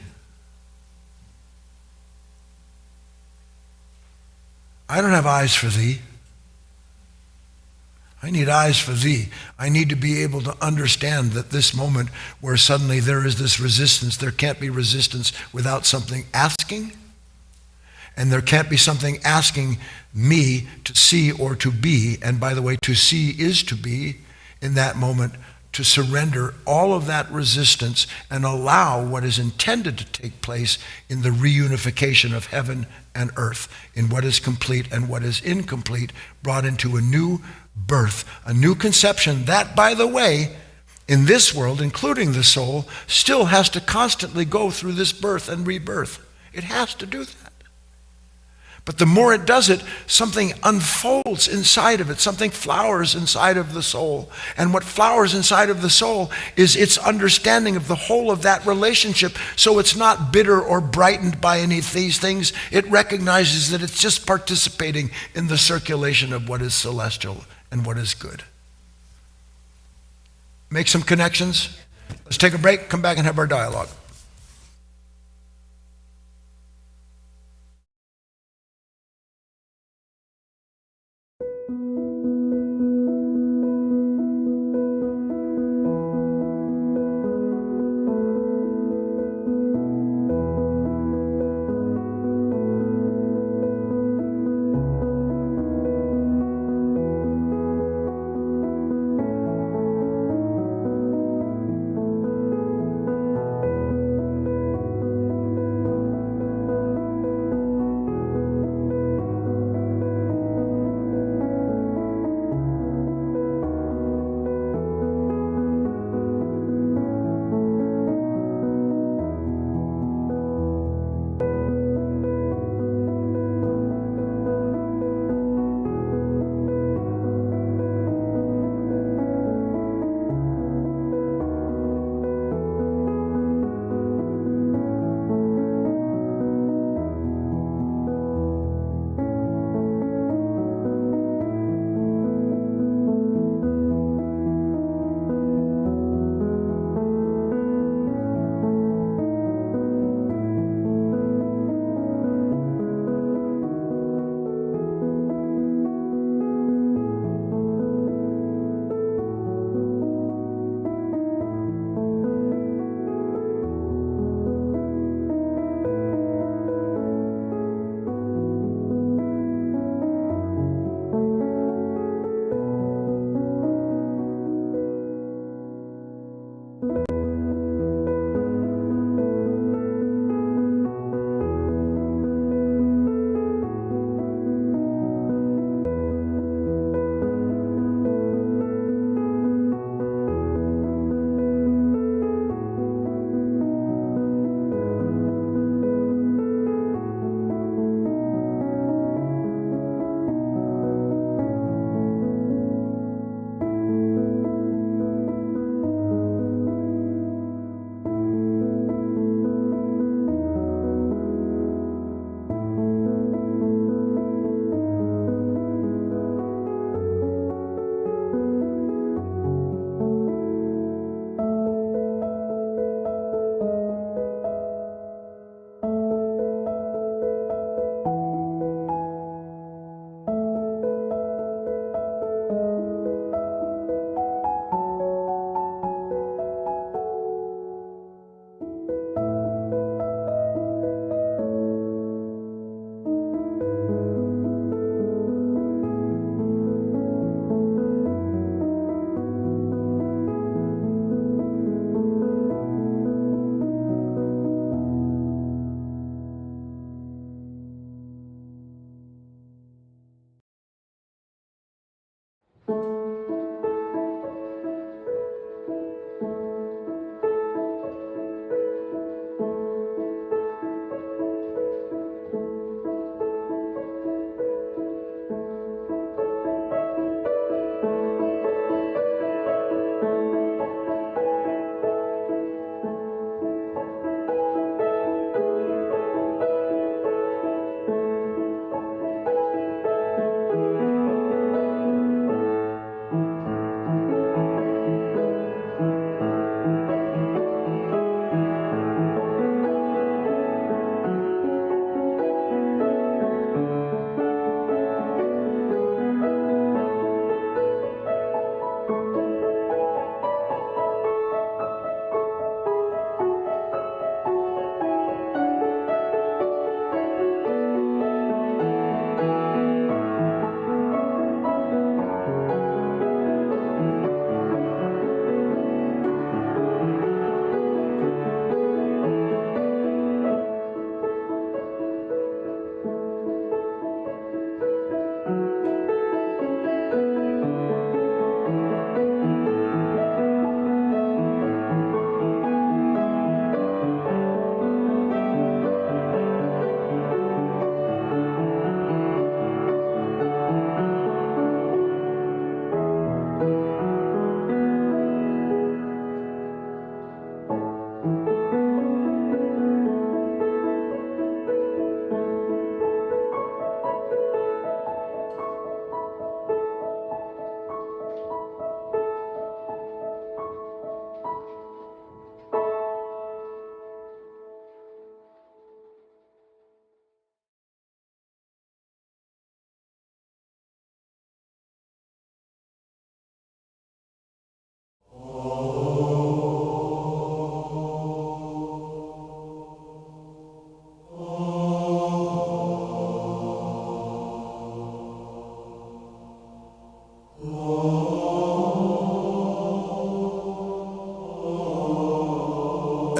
I don't have eyes for thee. I need eyes for thee. I need to be able to understand that this moment where suddenly there is this resistance, there can't be resistance without something asking, and there can't be something asking me to see or to be, and by the way, to see is to be, in that moment, to surrender all of that resistance and allow what is intended to take place in the reunification of heaven and earth, in what is complete and what is incomplete, brought into a new birth, a new conception that, by the way, in this world, including the soul, still has to constantly go through this birth and rebirth. It has to do that. But the more it does it, something unfolds inside of it, something flowers inside of the soul. And what flowers inside of the soul is its understanding of the whole of that relationship. So it's not bitter or brightened by any of these things. It recognizes that it's just participating in the circulation of what is celestial and what is good. Make some connections. Let's take a break, come back and have our dialogue.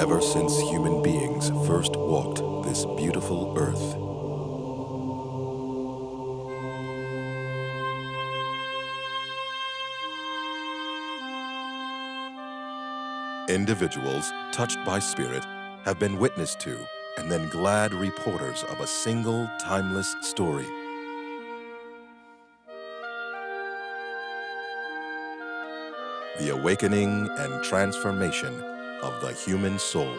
ever since human beings first walked this beautiful earth. Individuals touched by spirit have been witness to and then glad reporters of a single timeless story. The awakening and transformation of the human soul.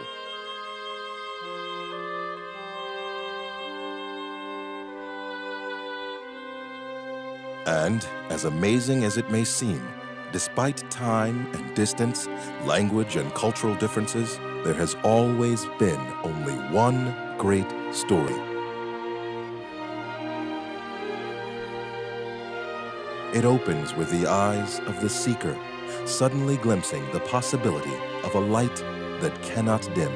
And as amazing as it may seem, despite time and distance, language and cultural differences, there has always been only one great story. It opens with the eyes of the seeker, suddenly glimpsing the possibility of a light that cannot dim.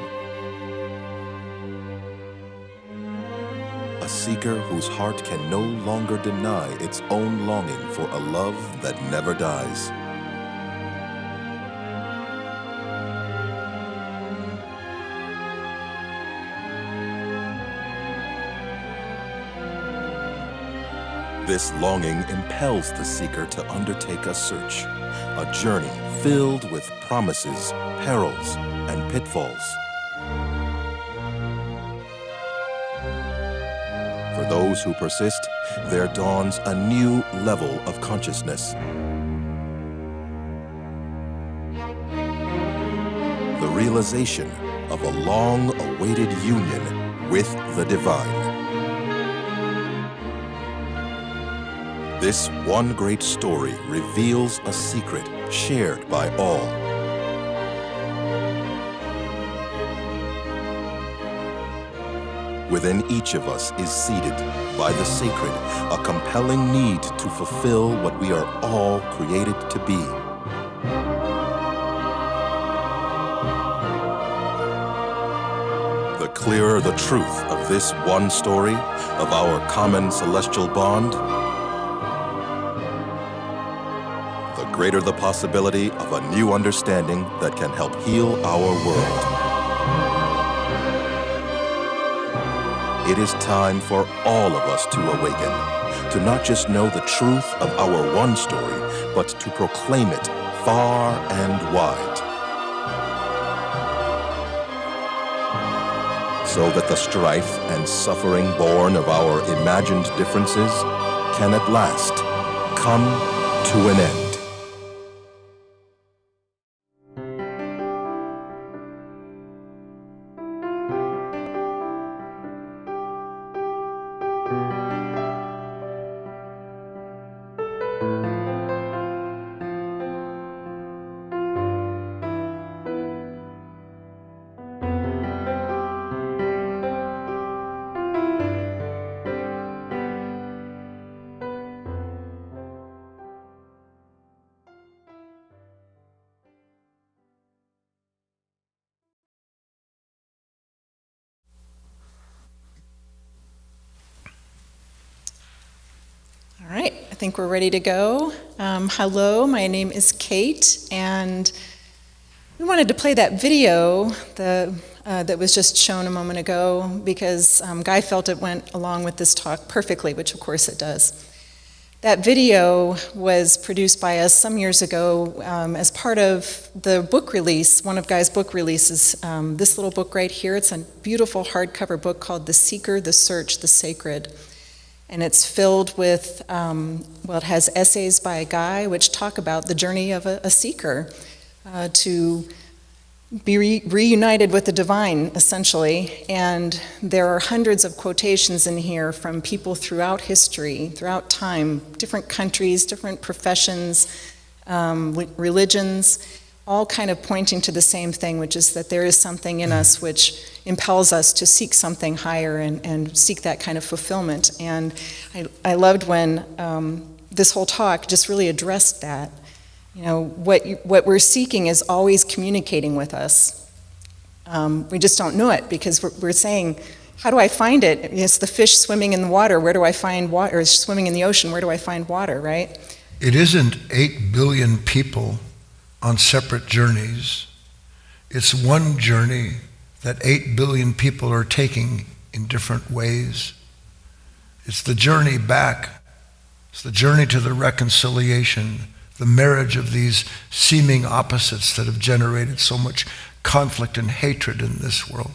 A seeker whose heart can no longer deny its own longing for a love that never dies. This longing impels the seeker to undertake a search, a journey filled with promises, perils, and pitfalls. For those who persist, there dawns a new level of consciousness. The realization of a long-awaited union with the divine. This one great story reveals a secret shared by all. Within each of us is seated, by the sacred, a compelling need to fulfill what we are all created to be. The clearer the truth of this one story, of our common celestial bond, the greater the possibility of a new understanding that can help heal our world. It is time for all of us to awaken, to not just know the truth of our one story, but to proclaim it far and wide. So that the strife and suffering born of our imagined differences can at last come to an end. All right, I think we're ready to go. Hello, my name is Kate, and we wanted to play that video that was just shown a moment ago because Guy felt it went along with this talk perfectly, which of course it does. That video was produced by us some years ago as part of the book release, one of Guy's book releases, this little book right here. It's a beautiful hardcover book called The Seeker, The Search, The Sacred. And it's filled with, it has essays by a Guy which talk about the journey of a seeker to be reunited with the divine, essentially. And there are hundreds of quotations in here from people throughout history, throughout time, different countries, different professions, religions, all kind of pointing to the same thing, which is that there is something in us which impels us to seek something higher and seek that kind of fulfillment. And I loved when this whole talk just really addressed that. You know, what we're seeking is always communicating with us. We just don't know it because we're saying, how do I find it? It's the fish swimming in the water. Where do I find water? Or swimming in the ocean. Where do I find water, right? It isn't 8 billion people on separate journeys. It's one journey that 8 billion people are taking in different ways. It's the journey back. It's the journey to the reconciliation, the marriage of these seeming opposites that have generated so much conflict and hatred in this world.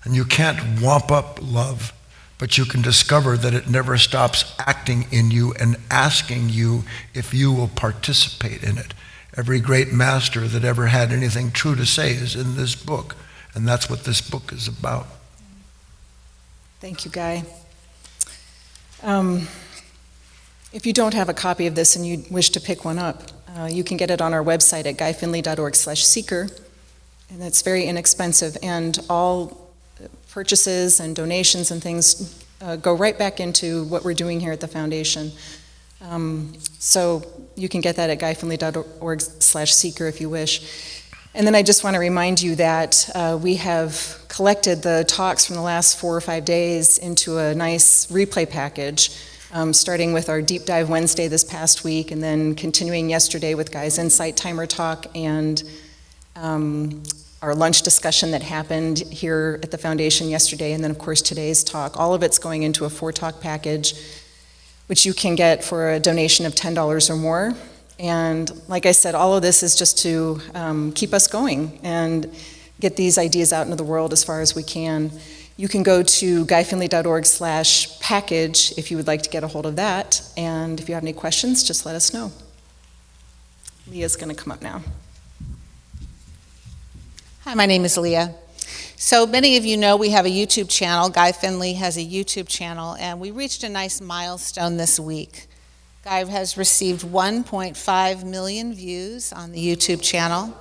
And you can't whomp up love, but you can discover that it never stops acting in you and asking you if you will participate in it. Every great master that ever had anything true to say is in this book, and that's what this book is about. Thank you, Guy. If you don't have a copy of this and you wish to pick one up, you can get it on our website at guyfinley.org/seeker, and it's very inexpensive, and all purchases and donations and things go right back into what we're doing here at the foundation. So you can get that at guyfinley.org/seeker if you wish. And then I just want to remind you that we have collected the talks from the last 4 or 5 days into a nice replay package, starting with our Deep Dive Wednesday this past week, and then continuing yesterday with Guy's Insight Timer talk and our lunch discussion that happened here at the foundation yesterday, and then of course today's talk. All of it's going into a 4-talk package, which you can get for a donation of $10 or more. And like I said, all of this is just to keep us going and get these ideas out into the world as far as we can. You can go to guyfinley.org/package if you would like to get a hold of that. And if you have any questions, just let us know. Leah's going to come up now. Hi, my name is Leah. So many of you know we have a YouTube channel. Guy Finley has a YouTube channel, and we reached a nice milestone this week. Guy has received 1.5 million views on the YouTube channel,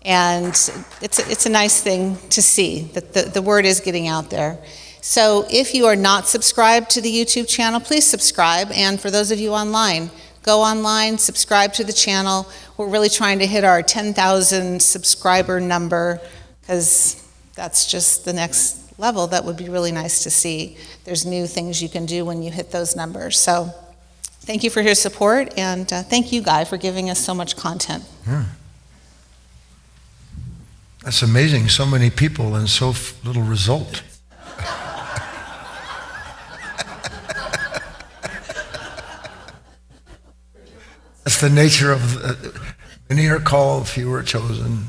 and it's a nice thing to see that the word is getting out there. So if you are not subscribed to the YouTube channel, please subscribe, and for those of you online, go online, subscribe to the channel. We're really trying to hit our 10,000 subscriber number, because that's just the next level. That would be really nice to see. There's new things you can do when you hit those numbers. So thank you for your support, and thank you, Guy, for giving us so much content. That's amazing, so many people and so little result. That's the nature of many are called, few are chosen.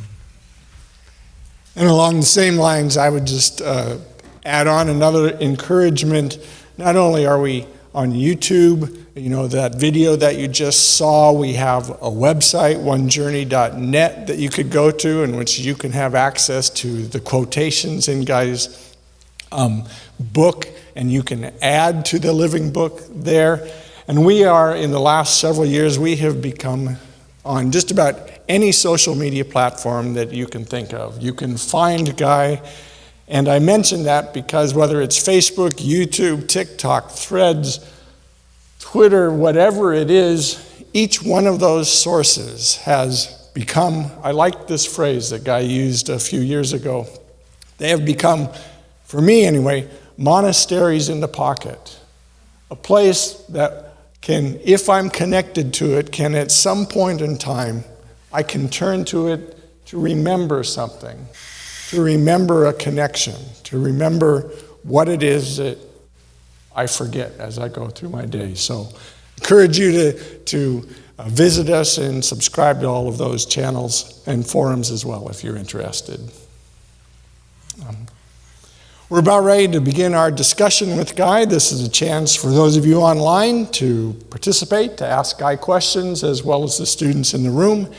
And along the same lines, I would just add on another encouragement. Not only are we on YouTube, you know, that video that you just saw, we have a website, onejourney.net, that you could go to, in which you can have access to the quotations in Guy's book, and you can add to the living book there. And we are, in the last several years, we have become on just about any social media platform that you can think of. You can find Guy, and I mention that because whether it's Facebook, YouTube, TikTok, Threads, Twitter, whatever it is, each one of those sources has become, I like this phrase that Guy used a few years ago, they have become, for me anyway, monasteries in the pocket. A place that can, if I'm connected to it, can at some point in time, I can turn to it to remember something, to remember a connection, to remember what it is that I forget as I go through my day. So encourage you to visit us and subscribe to all of those channels and forums as well if you're interested. We're about ready to begin our discussion with Guy. This is a chance for those of you online to participate, to ask Guy questions, as well as the students in the room.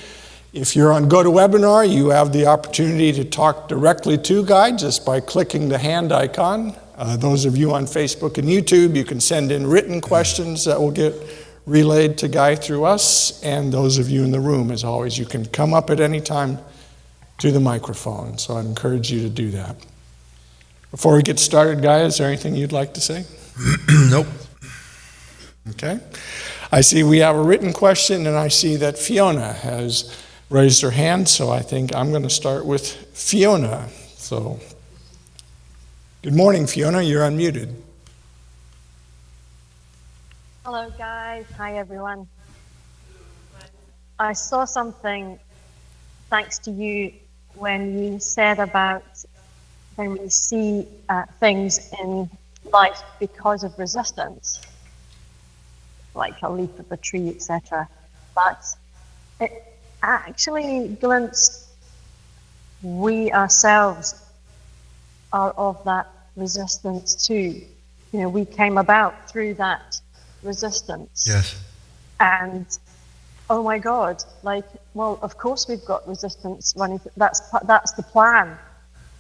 If you're on GoToWebinar, you have the opportunity to talk directly to Guy just by clicking the hand icon. Those of you on Facebook and YouTube, you can send in written questions that will get relayed to Guy through us. And those of you in the room, as always, you can come up at any time to the microphone. So I encourage you to do that. Before we get started, Guy, is there anything you'd like to say? Nope. Okay. I see we have a written question, and I see that Fiona has raised her hand, so I think I'm going to start with Fiona. So, good morning, Fiona. You're unmuted. Hello, guys. Hi, everyone. I saw something, thanks to you, when you said about when we see things in life because of resistance, like a leaf of a tree, etc. But it actually glimpsed we ourselves are of that resistance too. You know, we came about through that resistance. Yes. And oh my God, like, well, of course we've got resistance running. That's the plan.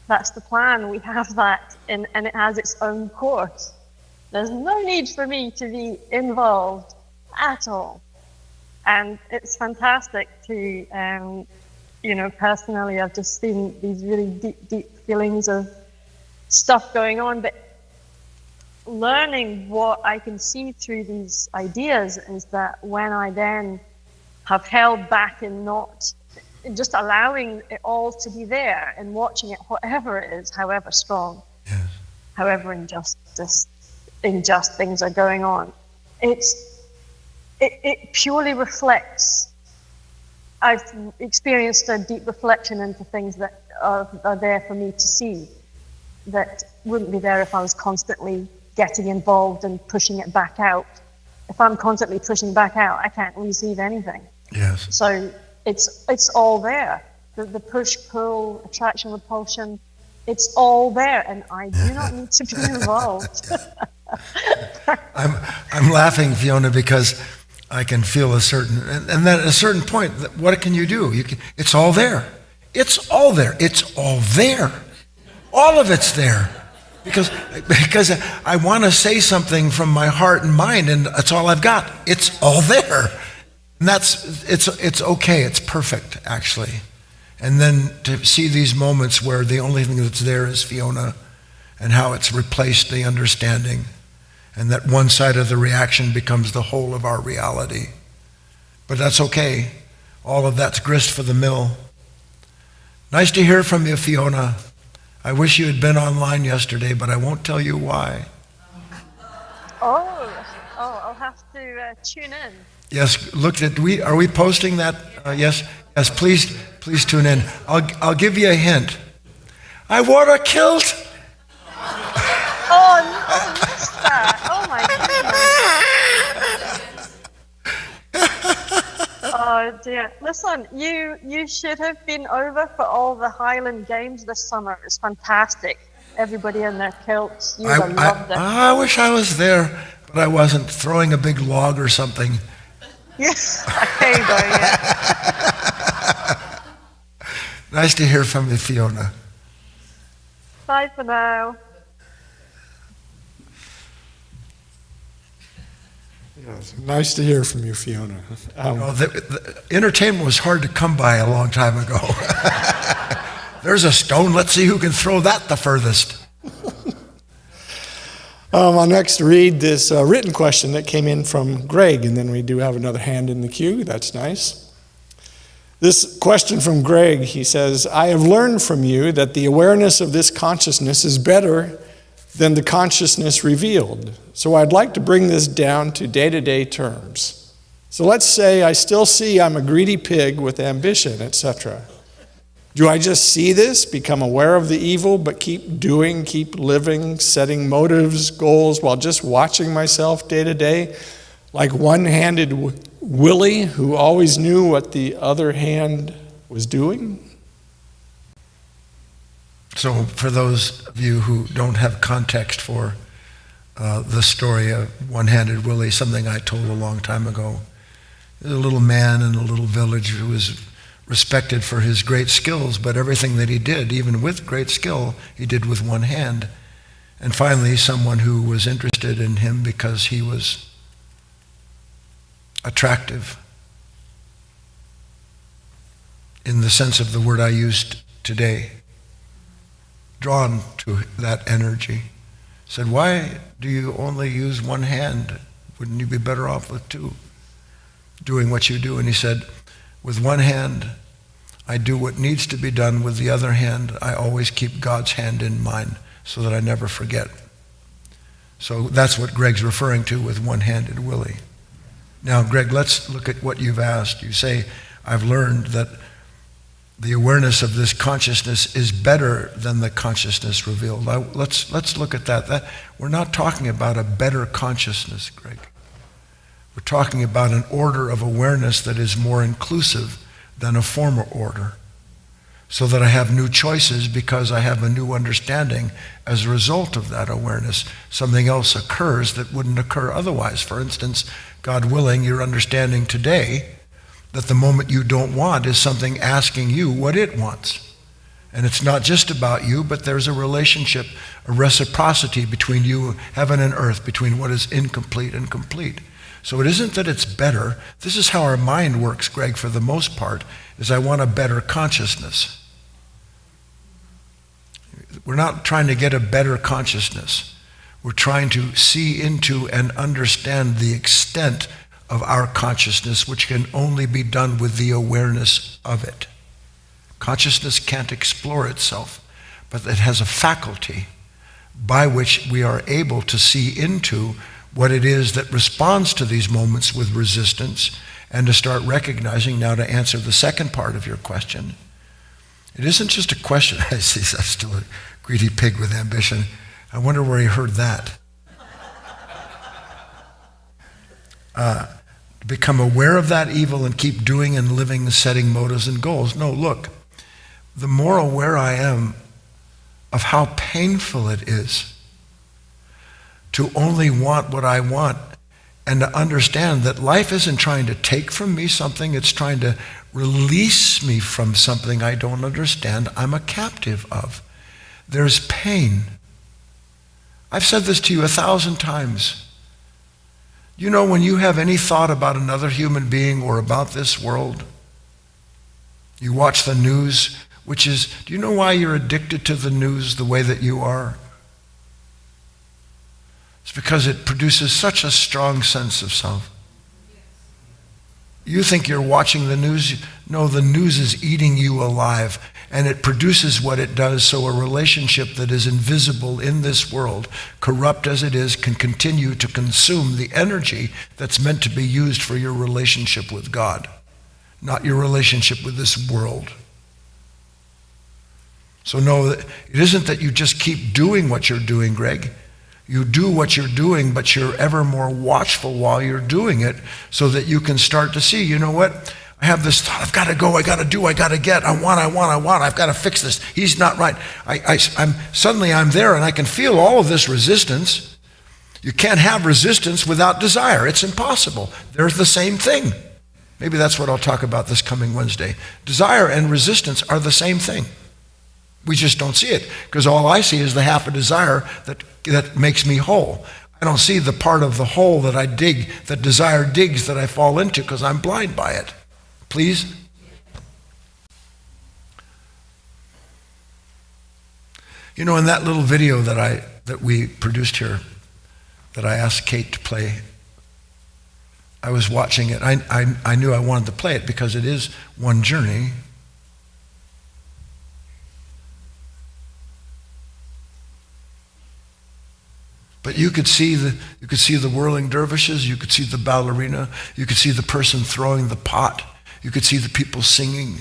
That's the plan. We have that, and it has its own course. There's no need for me to be involved at all. And it's fantastic to, personally, I've just seen these really deep feelings of stuff going on, but learning what I can see through these ideas is that when I then have held back and not just allowing it all to be there and watching it, whatever it is, however strong, Yes. however unjust things are going on, it purely reflects. I've experienced a deep reflection into things that are there for me to see that wouldn't be there if I was constantly getting involved and pushing it back out. If I'm constantly pushing back out, I can't receive anything. Yes. So it's all there. The push, pull, attraction, repulsion, it's all there, and I do not need to be involved. I'm laughing, Fiona, because I can feel and then at a certain point, what can you do? It's all there. It's all there. It's all there. All of it's there. Because I want to say something from my heart and mind, and that's all I've got. It's all there. And it's okay. It's perfect, actually. And then to see these moments where the only thing that's there is Fiona, and how it's replaced the understanding, and that one side of the reaction becomes the whole of our reality. But that's okay. All of that's grist for the mill. Nice to hear from you, Fiona. I wish you had been online yesterday, but I won't tell you why. Oh, I'll have to tune in. Yes, are we posting that? Yes, please tune in. I'll give you a hint. I wore a kilt. Oh, no, missed that. Oh my goodness. Oh dear. Listen, you should have been over for all the Highland Games this summer. It's fantastic. Everybody in their kilts. You would have loved it. I wish I was there, but I wasn't. Throwing a big log or something. Yes, there you go, yeah. Nice to hear from you, Fiona. Bye for now. Yes, nice to hear from you, Fiona. The entertainment was hard to come by a long time ago. There's a stone. Let's see who can throw that the furthest. I'll next read this written question that came in from Greg, and then we do have another hand in the queue. That's nice. This question from Greg, he says, I have learned from you that the awareness of this consciousness is better than the consciousness revealed. So I'd like to bring this down to day-to-day terms. So let's say I still see I'm a greedy pig with ambition, etc. Do I just see this, become aware of the evil, but keep doing, keep living, setting motives, goals, while just watching myself day to day, like one-handed Willie who always knew what the other hand was doing? So for those of you who don't have context for the story of One-Handed Willie, something I told a long time ago, there's a little man in a little village who was respected for his great skills, but everything that he did, even with great skill, he did with one hand. And finally, someone who was interested in him because he was attractive, in the sense of the word I used today, drawn to that energy, said, why do you only use one hand? Wouldn't you be better off with two, doing what you do? And he said, with one hand, I do what needs to be done. With the other hand, I always keep God's hand in mine so that I never forget. So that's what Greg's referring to with One-Handed Willie. Now, Greg, let's look at what you've asked. You say, I've learned that the awareness of this consciousness is better than the consciousness revealed. Now, let's look at that. We're not talking about a better consciousness, Greg. We're talking about an order of awareness that is more inclusive than a former order, so that I have new choices because I have a new understanding as a result of that awareness. Something else occurs that wouldn't occur otherwise. For instance, God willing, you're understanding today that the moment you don't want is something asking you what it wants. And it's not just about you, but there's a relationship, a reciprocity between you, heaven and earth, between what is incomplete and complete. So it isn't that it's better. This is how our mind works, Greg, for the most part, is I want a better consciousness. We're not trying to get a better consciousness. We're trying to see into and understand the extent of our consciousness, which can only be done with the awareness of it. Consciousness can't explore itself, but it has a faculty by which we are able to see into what it is that responds to these moments with resistance, and to start recognizing, now to answer the second part of your question, it isn't just a question. I see, I'm still a greedy pig with ambition. I wonder where he heard that. Become aware of that evil and keep doing and living and setting motives and goals. No, look, the more aware I am of how painful it is to only want what I want, and to understand that life isn't trying to take from me something, it's trying to release me from something I don't understand I'm a captive of. There's pain. I've said this to you 1,000 times. You know, when you have any thought about another human being or about this world, you watch the news, which is, do you know why you're addicted to the news the way that you are? It's because it produces such a strong sense of self. You think you're watching the news. No, the news is eating you alive, and it produces what it does, so a relationship that is invisible in this world, corrupt as it is, can continue to consume the energy that's meant to be used for your relationship with God, not your relationship with this world. So no, it isn't that you just keep doing what you're doing, Greg. You do what you're doing, but you're ever more watchful while you're doing it, so that you can start to see, you know what? I have this thought, I've got to go, I got to do, I got to get, I want, I've got to fix this. He's not right. Suddenly I'm there and I can feel all of this resistance. You can't have resistance without desire. It's impossible. They're the same thing. Maybe that's what I'll talk about this coming Wednesday. Desire and resistance are the same thing. We just don't see it, because all I see is the half of desire that makes me whole. I don't see the part of the whole that I dig, that desire digs, that I fall into, because I'm blind by it. Please? You know, in that little video that we produced here, that I asked Kate to play, I was watching it. I knew I wanted to play it because it is one journey. But you could see the whirling dervishes, you could see the ballerina, you could see the person throwing the pot, you could see the people singing.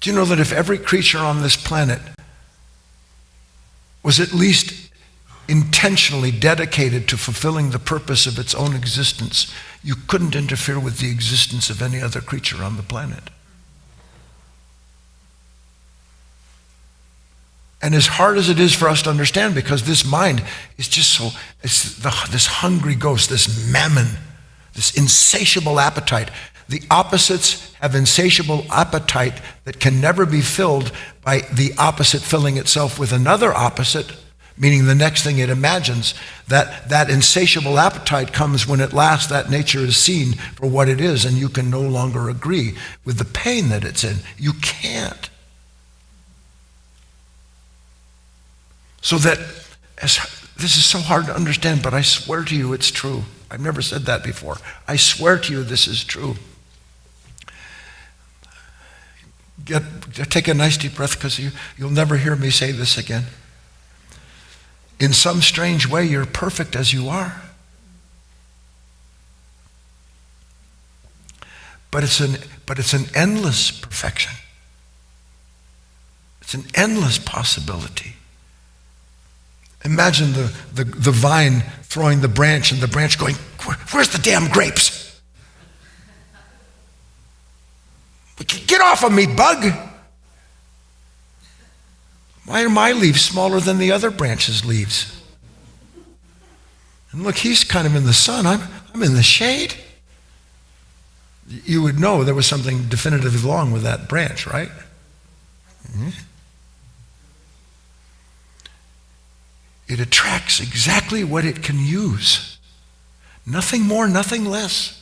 Do you know that if every creature on this planet was at least intentionally dedicated to fulfilling the purpose of its own existence, you couldn't interfere with the existence of any other creature on the planet? And as hard as it is for us to understand, because this mind is just so, this hungry ghost, this mammon, this insatiable appetite. The opposites have insatiable appetite that can never be filled by the opposite filling itself with another opposite, meaning the next thing it imagines. That insatiable appetite comes when at last that nature is seen for what it is, and you can no longer agree with the pain that it's in. You can't. So that, this is so hard to understand, but I swear to you it's true. I've never said that before. I swear to you this is true. Take a nice deep breath, because you'll never hear me say this again. In some strange way, you're perfect as you are. but it's an endless perfection. It's an endless possibility. Imagine the vine throwing the branch and the branch going, where's the damn grapes? Get off of me, bug! Why are my leaves smaller than the other branch's leaves? And look, he's kind of in the sun. I'm in the shade. You would know there was something definitively wrong with that branch, right? Mm-hmm. It attracts exactly what it can use. Nothing more, nothing less.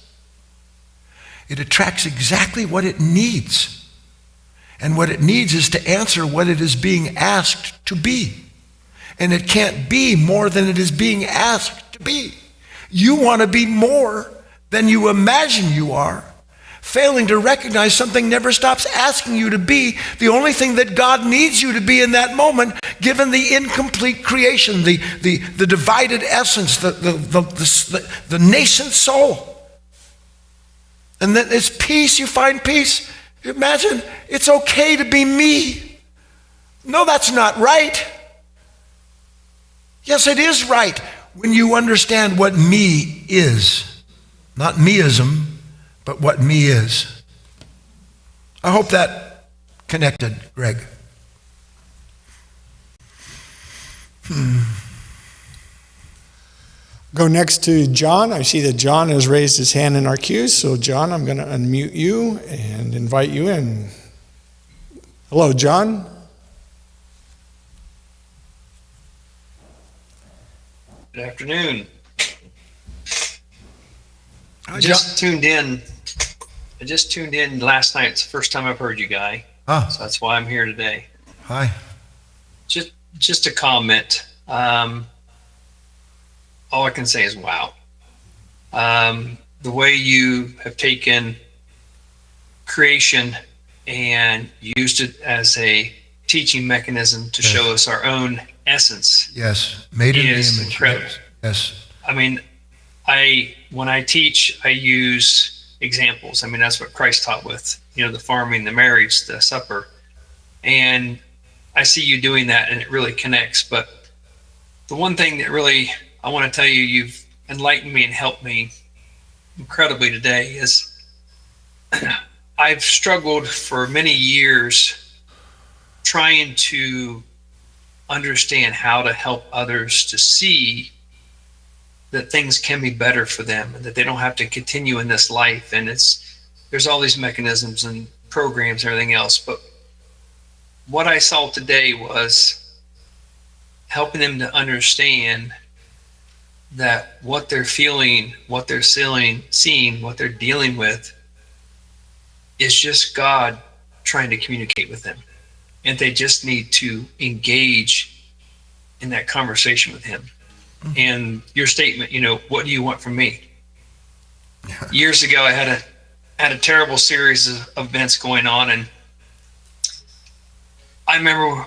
It attracts exactly what it needs. And what it needs is to answer what it is being asked to be. And it can't be more than it is being asked to be. You want to be more than you imagine you are. Failing to recognize something never stops asking you to be the only thing that God needs you to be in that moment, given the incomplete creation, the divided essence, the nascent soul. And then it's peace, you find peace. Imagine, it's okay to be me. No, that's not right. Yes, it is right when you understand what me is. Not meism, but what me is. I hope that connected, Greg. Go next to John. I see that John has raised his hand in our queue. So John, I'm going to unmute you and invite you in. Hello, John. Good afternoon. Hi, I just tuned in last night. It's the first time I've heard you, Guy. Ah. So that's why I'm here today. Hi. Just a comment. All I can say is wow. The way you have taken creation and used it as a teaching mechanism to show us our own essence. Yes, made in the is image. incredible. Yes. I mean, when I teach, I use examples. I mean, that's what Christ taught with, the farming, the marriage, the supper. And I see you doing that, and it really connects. But the one thing that really I want to tell you, you've enlightened me and helped me incredibly today, is I've struggled for many years trying to understand how to help others to see that things can be better for them and that they don't have to continue in this life. And there's all these mechanisms and programs and everything else. But what I saw today was helping them to understand that what they're feeling, what they're seeing, what they're dealing with is just God trying to communicate with them. And they just need to engage in that conversation with him. And your statement, what do you want from me? Yeah. Years ago, I had a terrible series of events going on, and I remember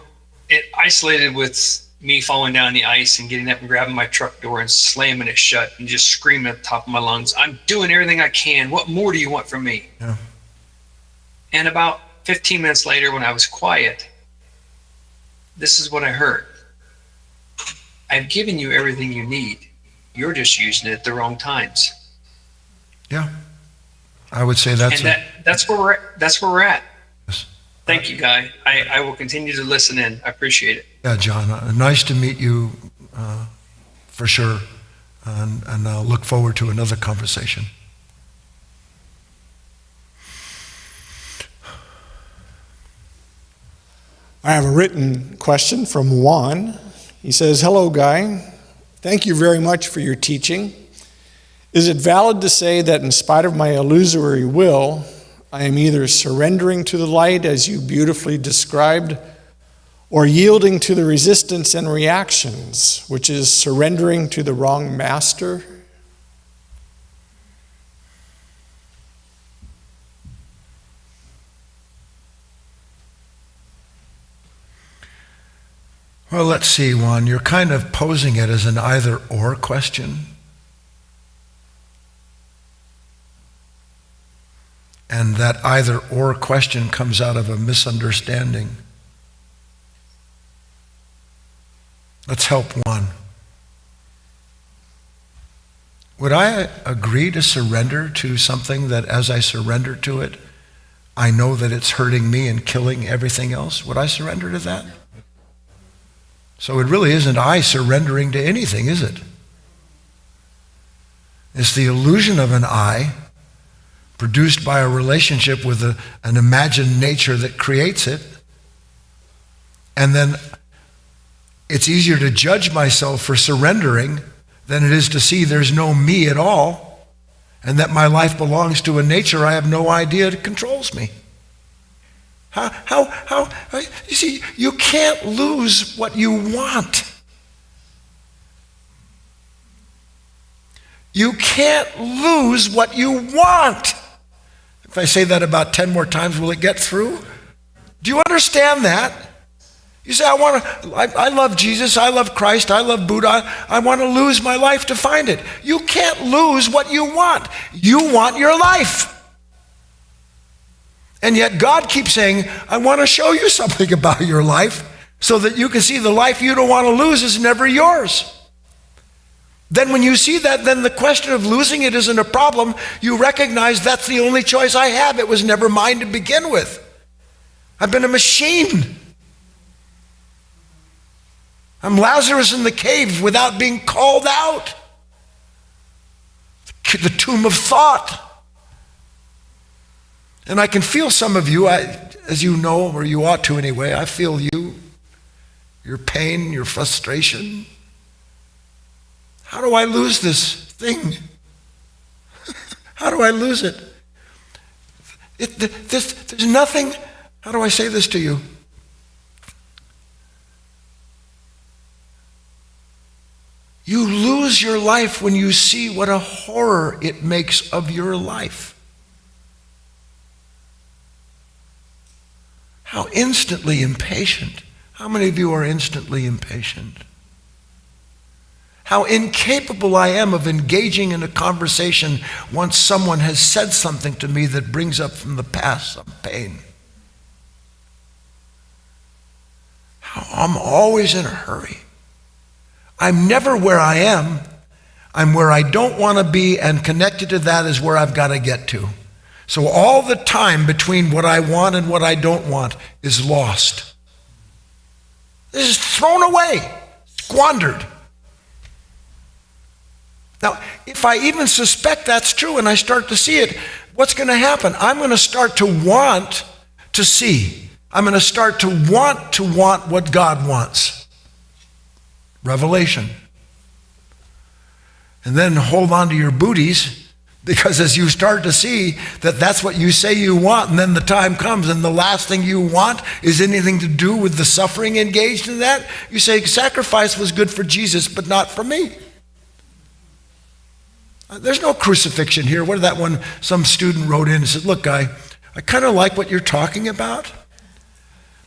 it isolated with me falling down the ice and getting up and grabbing my truck door and slamming it shut and just screaming at the top of my lungs, I'm doing everything I can. What more do you want from me? Yeah. And about 15 minutes later, when I was quiet, this is what I heard. I've given you everything you need. You're just using it at the wrong times. Yeah. I would say that's where we're at. Yes. Thank you, Guy. I will continue to listen in. I appreciate it. Yeah, John. Nice to meet you, for sure. And I'll look forward to another conversation. I have a written question from Juan. He says, hello, Guy. Thank you very much for your teaching. Is it valid to say that in spite of my illusory will, I am either surrendering to the light as you beautifully described, or yielding to the resistance and reactions, which is surrendering to the wrong master? Well, let's see, Juan. You're kind of posing it as an either-or question. and that either or question comes out of a misunderstanding. Let's help one. Would I agree to surrender to something that as I surrender to it, I know that it's hurting me and killing everything else? Would I surrender to that? So it really isn't I surrendering to anything, is it? It's the illusion of an I produced by a relationship with an imagined nature that creates it. And then it's easier to judge myself for surrendering than it is to see there's no me at all, and that my life belongs to a nature I have no idea it controls me. You see, you can't lose what you want. You can't lose what you want. If I say that about 10 more times, will it get through? Do you understand that? You say, I love Jesus, I love Christ, I love Buddha, I want to lose my life to find it. You can't lose what you want. You want your life. And yet God keeps saying, I want to show you something about your life so that you can see the life you don't want to lose is never yours. Then when you see that, then the question of losing it isn't a problem. You recognize that's the only choice I have. It was never mine to begin with. I've been a machine. I'm Lazarus in the cave without being called out. The tomb of thought. And I can feel some of you, as you know, or you ought to anyway, I feel you, your pain, your frustration. How do I lose this thing? How do I lose it? There's nothing, how do I say this to you? You lose your life when you see what a horror it makes of your life. How instantly impatient. How many of you are instantly impatient? How incapable I am of engaging in a conversation once someone has said something to me that brings up from the past some pain. How I'm always in a hurry. I'm never where I am. I'm where I don't want to be, and connected to that is where I've got to get to. So all the time between what I want and what I don't want is lost. This is thrown away, squandered. Now, if I even suspect that's true and I start to see it, what's going to happen? I'm going to start to want to see. I'm going to start to want what God wants. Revelation. And then hold on to your booties, because as you start to see that that's what you say you want, and then the time comes and the last thing you want is anything to do with the suffering engaged in that, you say sacrifice was good for Jesus, but not for me. There's no crucifixion here. What did that one, some student wrote in and said, look, Guy, I kind of like what you're talking about,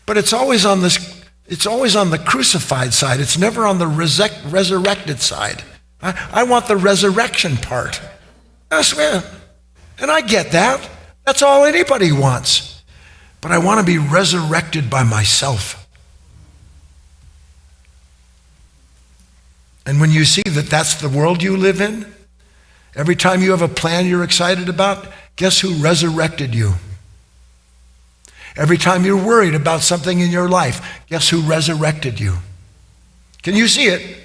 but it's always on the crucified side. It's never on the resurrected side. I want the resurrection part. I swear. And I get that. That's all anybody wants. But I want to be resurrected by myself. And when you see that that's the world you live in, every time you have a plan you're excited about, guess who resurrected you? Every time you're worried about something in your life, guess who resurrected you? Can you see it?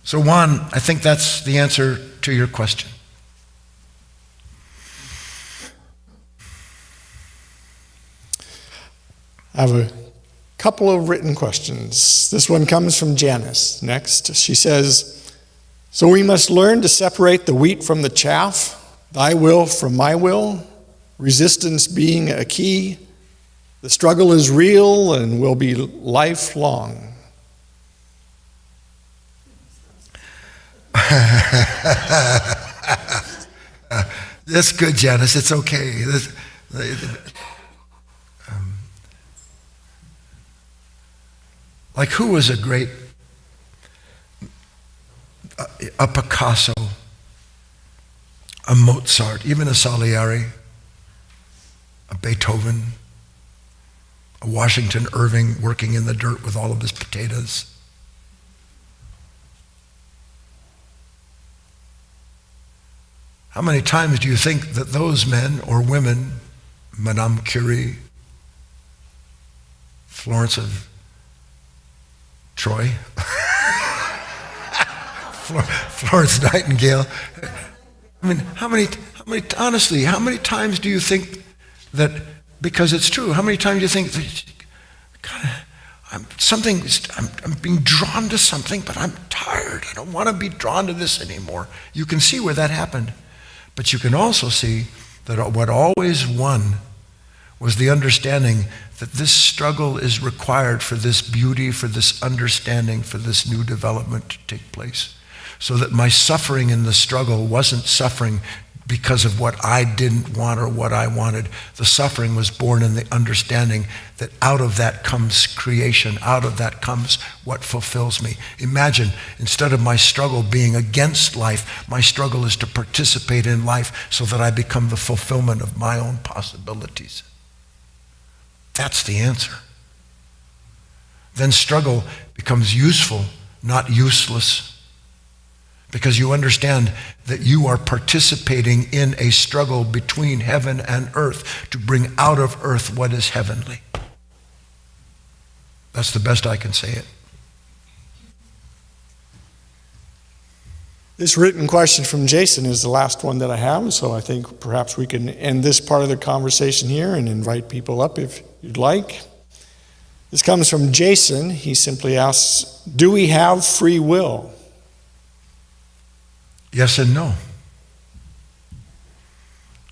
So Juan, I think that's the answer to your question. I have a couple of written questions. This one comes from Janice. Next, she says, so we must learn to separate the wheat from the chaff, thy will from my will, resistance being a key. The struggle is real and will be lifelong. That's good, Janice. It's okay. Like who was a great, a Picasso, a Mozart, even a Salieri, a Beethoven, a Washington Irving working in the dirt with all of his potatoes. How many times do you think that those men or women, Madame Curie, Florence of Troy, Florence Nightingale, I mean, honestly, how many times do you think that, because it's true, how many times do you think that, God, I'm being drawn to something, but I'm tired. I don't want to be drawn to this anymore. You can see where that happened. But you can also see that what always won was the understanding that this struggle is required for this beauty, for this understanding, for this new development to take place. So that my suffering in the struggle wasn't suffering because of what I didn't want or what I wanted. The suffering was born in the understanding that out of that comes creation, out of that comes what fulfills me. Imagine, instead of my struggle being against life, my struggle is to participate in life so that I become the fulfillment of my own possibilities. That's the answer. Then struggle becomes useful, not useless. Because you understand that you are participating in a struggle between heaven and earth to bring out of earth what is heavenly. That's the best I can say it. This written question from Jason is the last one that I have, so I think perhaps we can end this part of the conversation here and invite people up if you'd like. This comes from Jason. He simply asks, do we have free will? Yes and no.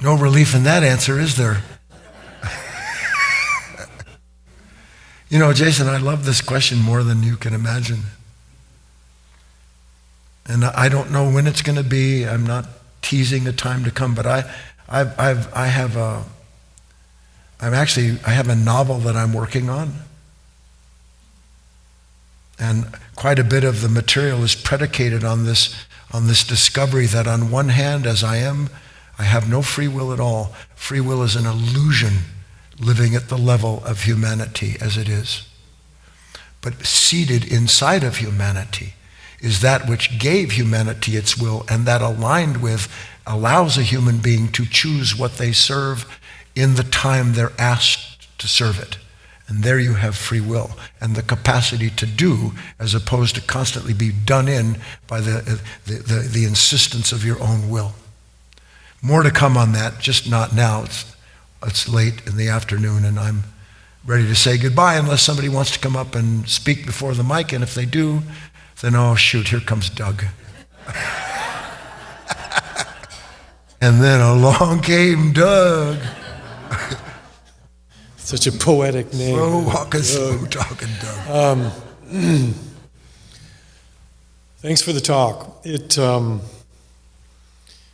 No relief in that answer, is there? You know, Jason, I love this question more than you can imagine. And I don't know when it's going to be. I'm not teasing a time to come, but I have a novel that I'm working on. And quite a bit of the material is predicated on this discovery that on one hand, as I have no free will at all. Free will is an illusion living at the level of humanity as it is. But seated inside of humanity is that which gave humanity its will, and that aligned with allows a human being to choose what they serve in the time they're asked to serve it. And there you have free will and the capacity to do, as opposed to constantly be done in by the insistence of your own will. More to come on that, just not now. It's late in the afternoon and I'm ready to say goodbye unless somebody wants to come up and speak before the mic, and if they do, then oh shoot, here comes Doug. And then along came Doug. Such a poetic name. Slow walking, slow talking Doug. Thanks for the talk.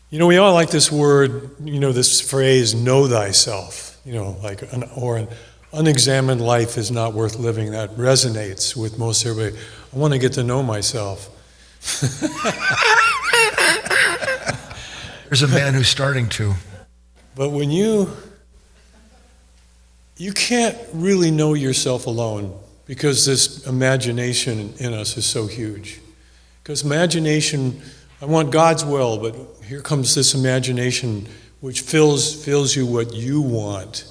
We all like this word, this phrase, know thyself. An unexamined life is not worth living. That resonates with most everybody. I want to get to know myself. There's a man who's starting to. But when you can't really know yourself alone, because this imagination in us is so huge. Because imagination, I want God's will, but here comes this imagination which fills you what you want.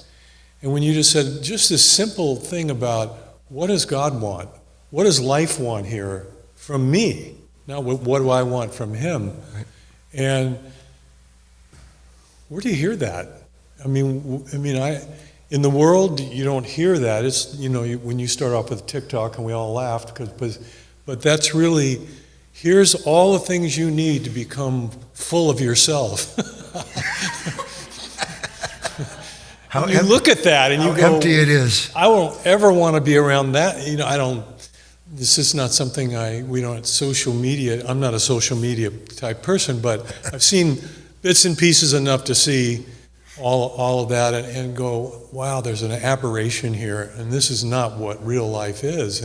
And when you just said just this simple thing about what does God want? What does life want here from me? Now, what do I want from Him? Right. And where do you hear that? In the world, you don't hear that. It's, when you start off with TikTok, and we all laughed, but that's really, here's all the things you need to become full of yourself. You look at that and you go, how empty it is. I won't ever want to be around that. This is not something we don't, social media, I'm not a social media type person, but I've seen bits and pieces enough to see all of that and go, wow, there's an aberration here, and this is not what real life is.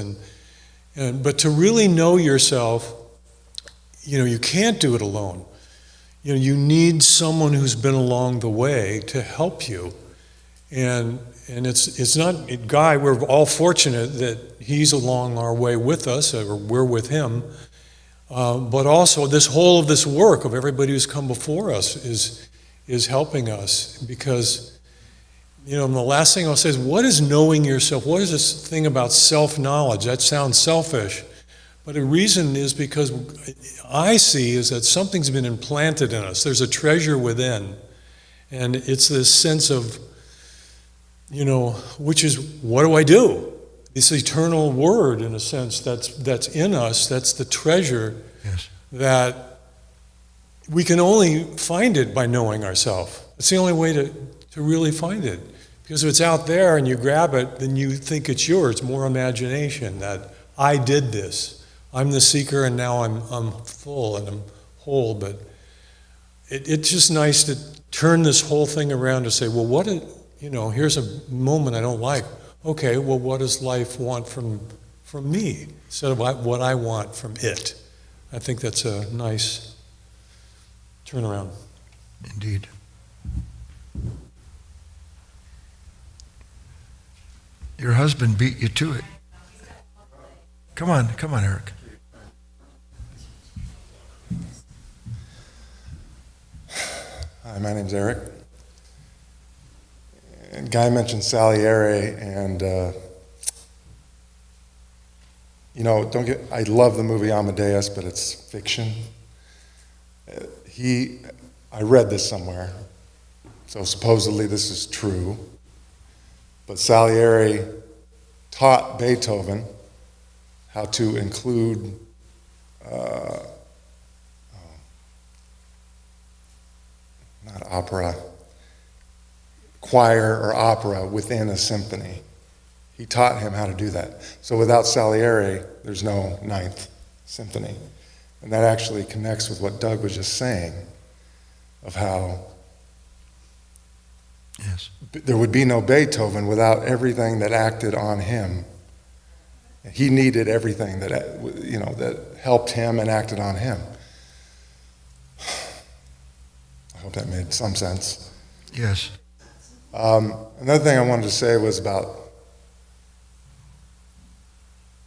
But to really know yourself, you can't do it alone. you need someone who's been along the way to help you. And it's not, Guy, we're all fortunate that he's along our way with us, or we're with him. But also this whole of this work of everybody who's come before us is helping us, because, the last thing I'll say is, what is knowing yourself? What is this thing about self-knowledge? That sounds selfish. But the reason is because I see is that something's been implanted in us. There's a treasure within. And it's this sense of, which is, what do I do? This eternal word, in a sense, that's in us, that's the treasure. Yes. That we can only find it by knowing ourselves. It's the only way to really find it. Because if it's out there and you grab it, then you think it's yours, more imagination, that I did this. I'm the seeker, and now I'm full and I'm whole. But it's just nice to turn this whole thing around to say, well, here's a moment I don't like. Okay, well, what does life want from me instead of what I want from it? I think that's a nice turnaround. Indeed. Your husband beat you to it. Come on, Eric. Hi, my name's Eric. And Guy mentioned Salieri, and I love the movie Amadeus, but it's fiction. I read this somewhere, so supposedly this is true, but Salieri taught Beethoven how to include not opera, choir or opera within a symphony. He taught him how to do that. So without Salieri, there's no Ninth Symphony. And that actually connects with what Doug was just saying, of how yes, there would be no Beethoven without everything that acted on him. He needed everything that helped him and acted on him. I hope that made some sense. Yes. Another thing I wanted to say was about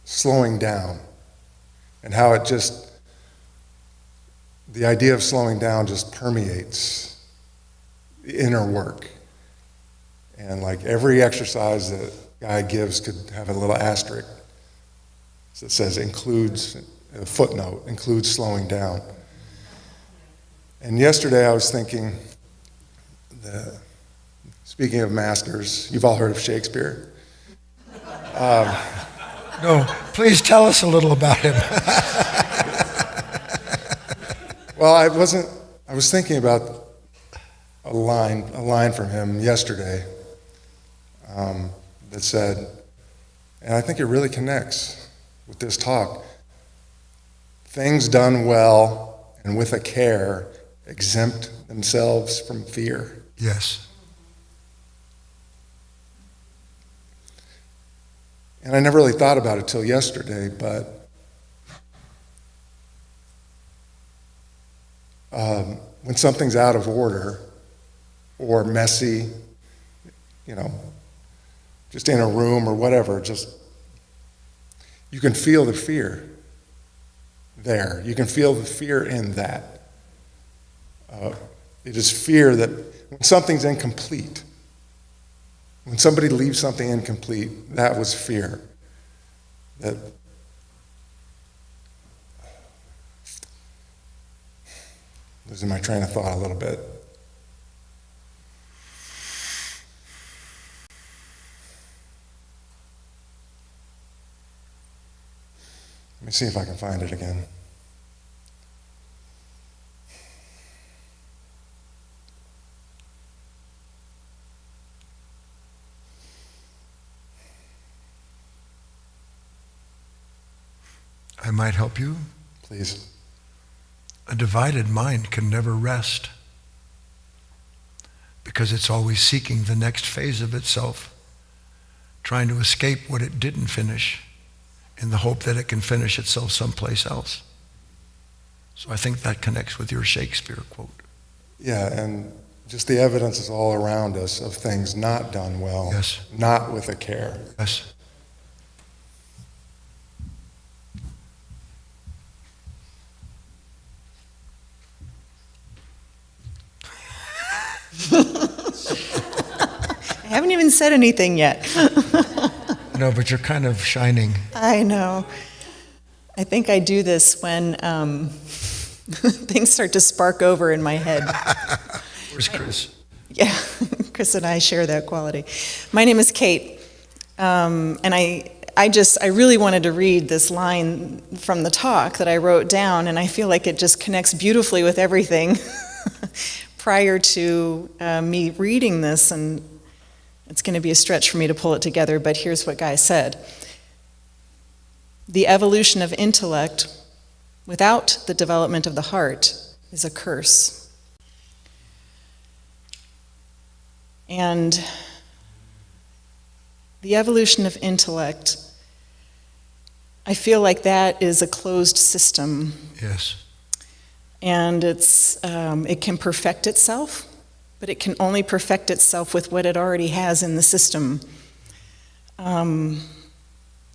slowing down, and how the idea of slowing down just permeates the inner work. And like every exercise that Guy gives could have a little asterisk that says includes, a footnote, includes slowing down. And yesterday I was thinking, speaking of masters, you've all heard of Shakespeare. No, please tell us a little about him. Well, I was thinking about a line from him yesterday that said, and I think it really connects with this talk, things done well and with a care exempt themselves from fear. Yes. And I never really thought about it till yesterday, but when something's out of order or messy, just in a room or whatever, you can feel the fear there. You can feel the fear in that. It is fear that when something's incomplete, when somebody leaves something incomplete, that was fear. Losing my train of thought a little bit. Let me see if I can find it again. I might help you. Please. A divided mind can never rest because it's always seeking the next phase of itself, trying to escape what it didn't finish in the hope that it can finish itself someplace else. So I think that connects with your Shakespeare quote. Yeah, and just the evidence is all around us of things not done well, Yes. not with a care. Yes. I haven't even said anything yet. No, but you're kind of shining. I know. I think I do this when things start to spark over in my head. Where's Chris? Yeah, Chris and I share that quality. My name is Kate, and I really wanted to read this line from the talk that I wrote down, and I feel like it just connects beautifully with everything prior to me reading this, and it's going to be a stretch for me to pull it together, but here's what Guy said. The evolution of intellect without the development of the heart is a curse. And the evolution of intellect, I feel like that is a closed system. Yes. And it can perfect itself, but it can only perfect itself with what it already has in the system. And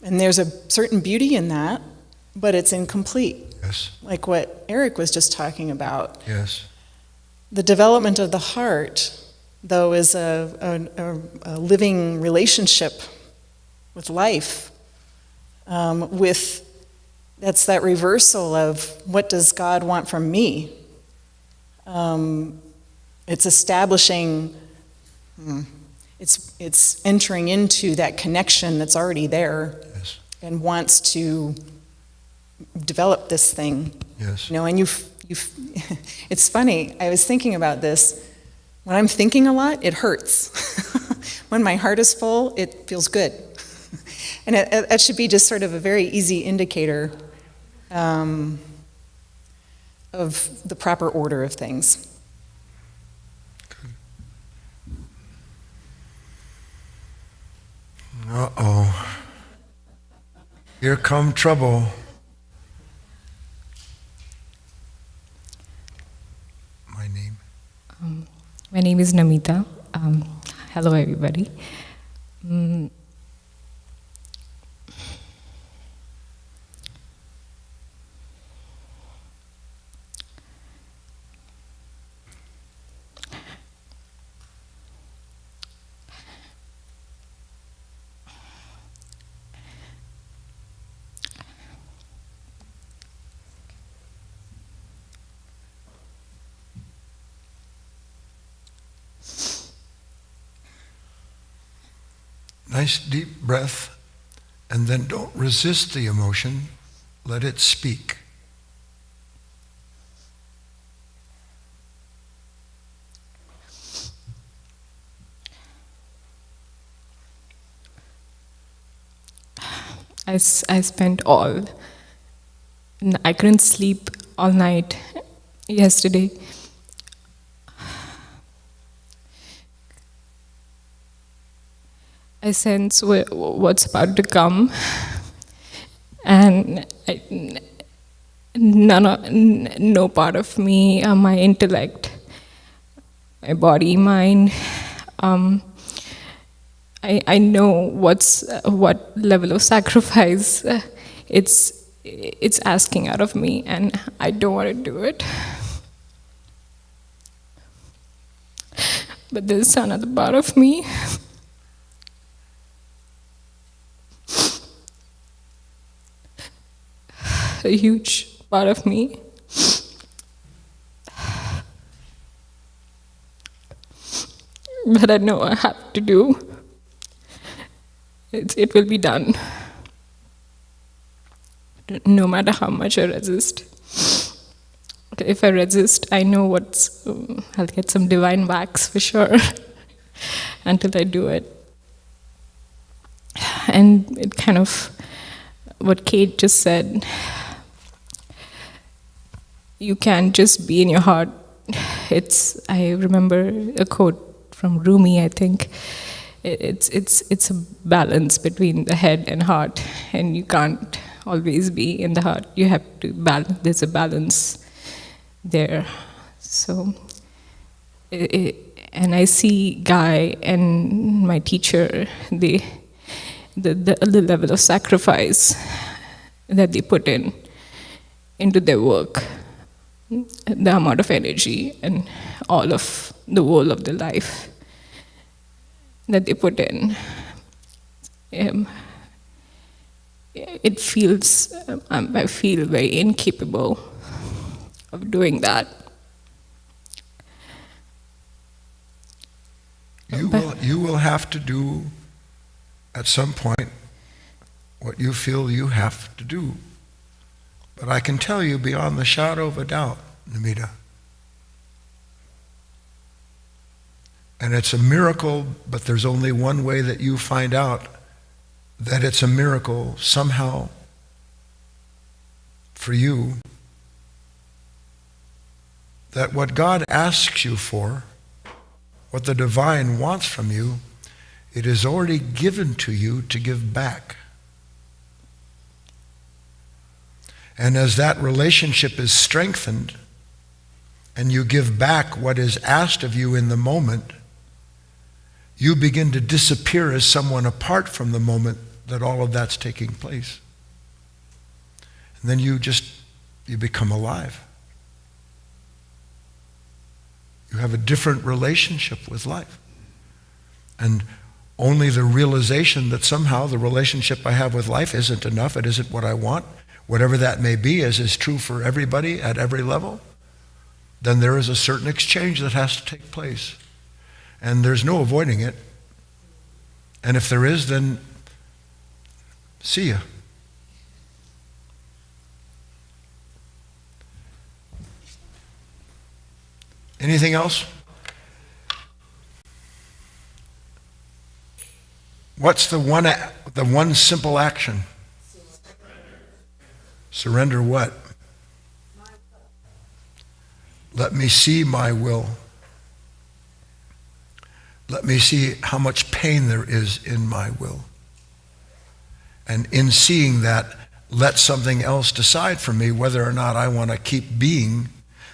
there's a certain beauty in that, but it's incomplete. Yes. Like what Eric was just talking about. Yes. The development of the heart, though, is a living relationship with life, that's that reversal of what does God want from me? It's establishing, it's entering into that connection that's already there. Yes. And wants to develop this thing. Yes. You know, and it's funny, I was thinking about this. When I'm thinking a lot, it hurts. When my heart is full, it feels good. And it should be just sort of a very easy indicator of the proper order of things. Uh-oh. Here come trouble. My name? My name is Namita. Hello, everybody. Nice deep breath, and then don't resist the emotion. Let it speak. I spent I couldn't sleep all night yesterday. I sense what's about to come, and no part of me, my intellect, my body, mind, I know what level of sacrifice it's asking out of me, and I don't want to do it. But there's another part of me. A huge part of me that I know I have to do. It will be done, no matter how much I resist. If I resist, I know I'll get some divine whacks for sure until I do it. And it kind of, what Kate just said, you can't just be in your heart. I remember a quote from Rumi, I think. It's a balance between the head and heart, and you can't always be in the heart. You have to balance. There's a balance there. So And I see Guy and my teacher, the level of sacrifice that they put into their work, the amount of energy and all of the whole of their life that they put in. It feels, I feel very incapable of doing that. You will have to do at some point what you feel you have to do. But I can tell you beyond the shadow of a doubt, Namita, and it's a miracle, but there's only one way that you find out that it's a miracle somehow for you, that what God asks you for, what the divine wants from you, it is already given to you to give back. And as that relationship is strengthened and you give back what is asked of you in the moment, you begin to disappear as someone apart from the moment that all of that's taking place. And then you become alive. You have a different relationship with life. And only the realization that somehow the relationship I have with life isn't enough, it isn't what I want, whatever that may be, as is true for everybody at every level, then there is a certain exchange that has to take place. And there's no avoiding it. And if there is, then see ya. Anything else? What's the one simple action? Surrender what? Let me see my will. Let me see how much pain there is in my will. And in seeing that, let something else decide for me whether or not I want to keep being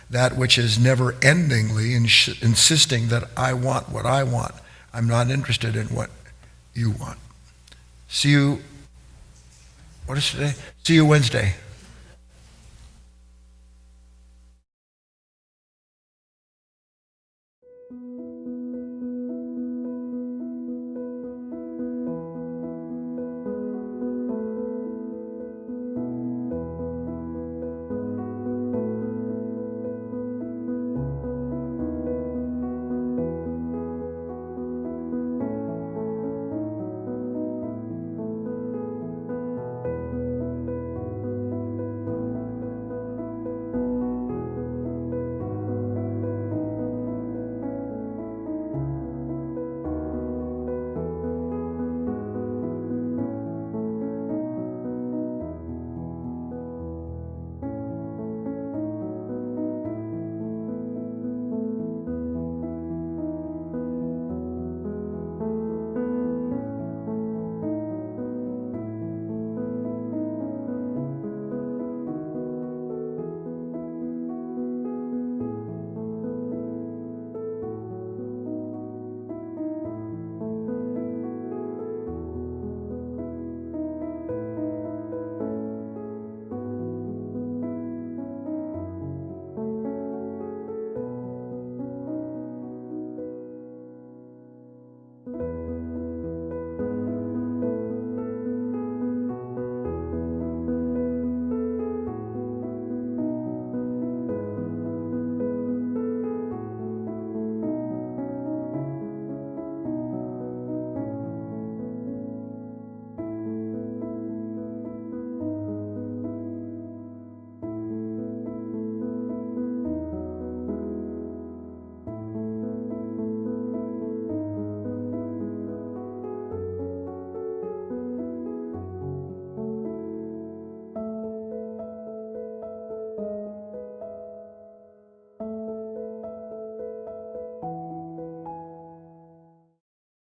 that which is never-endingly insisting that I want what I want. I'm not interested in what you want. See you, what is today? See you Wednesday.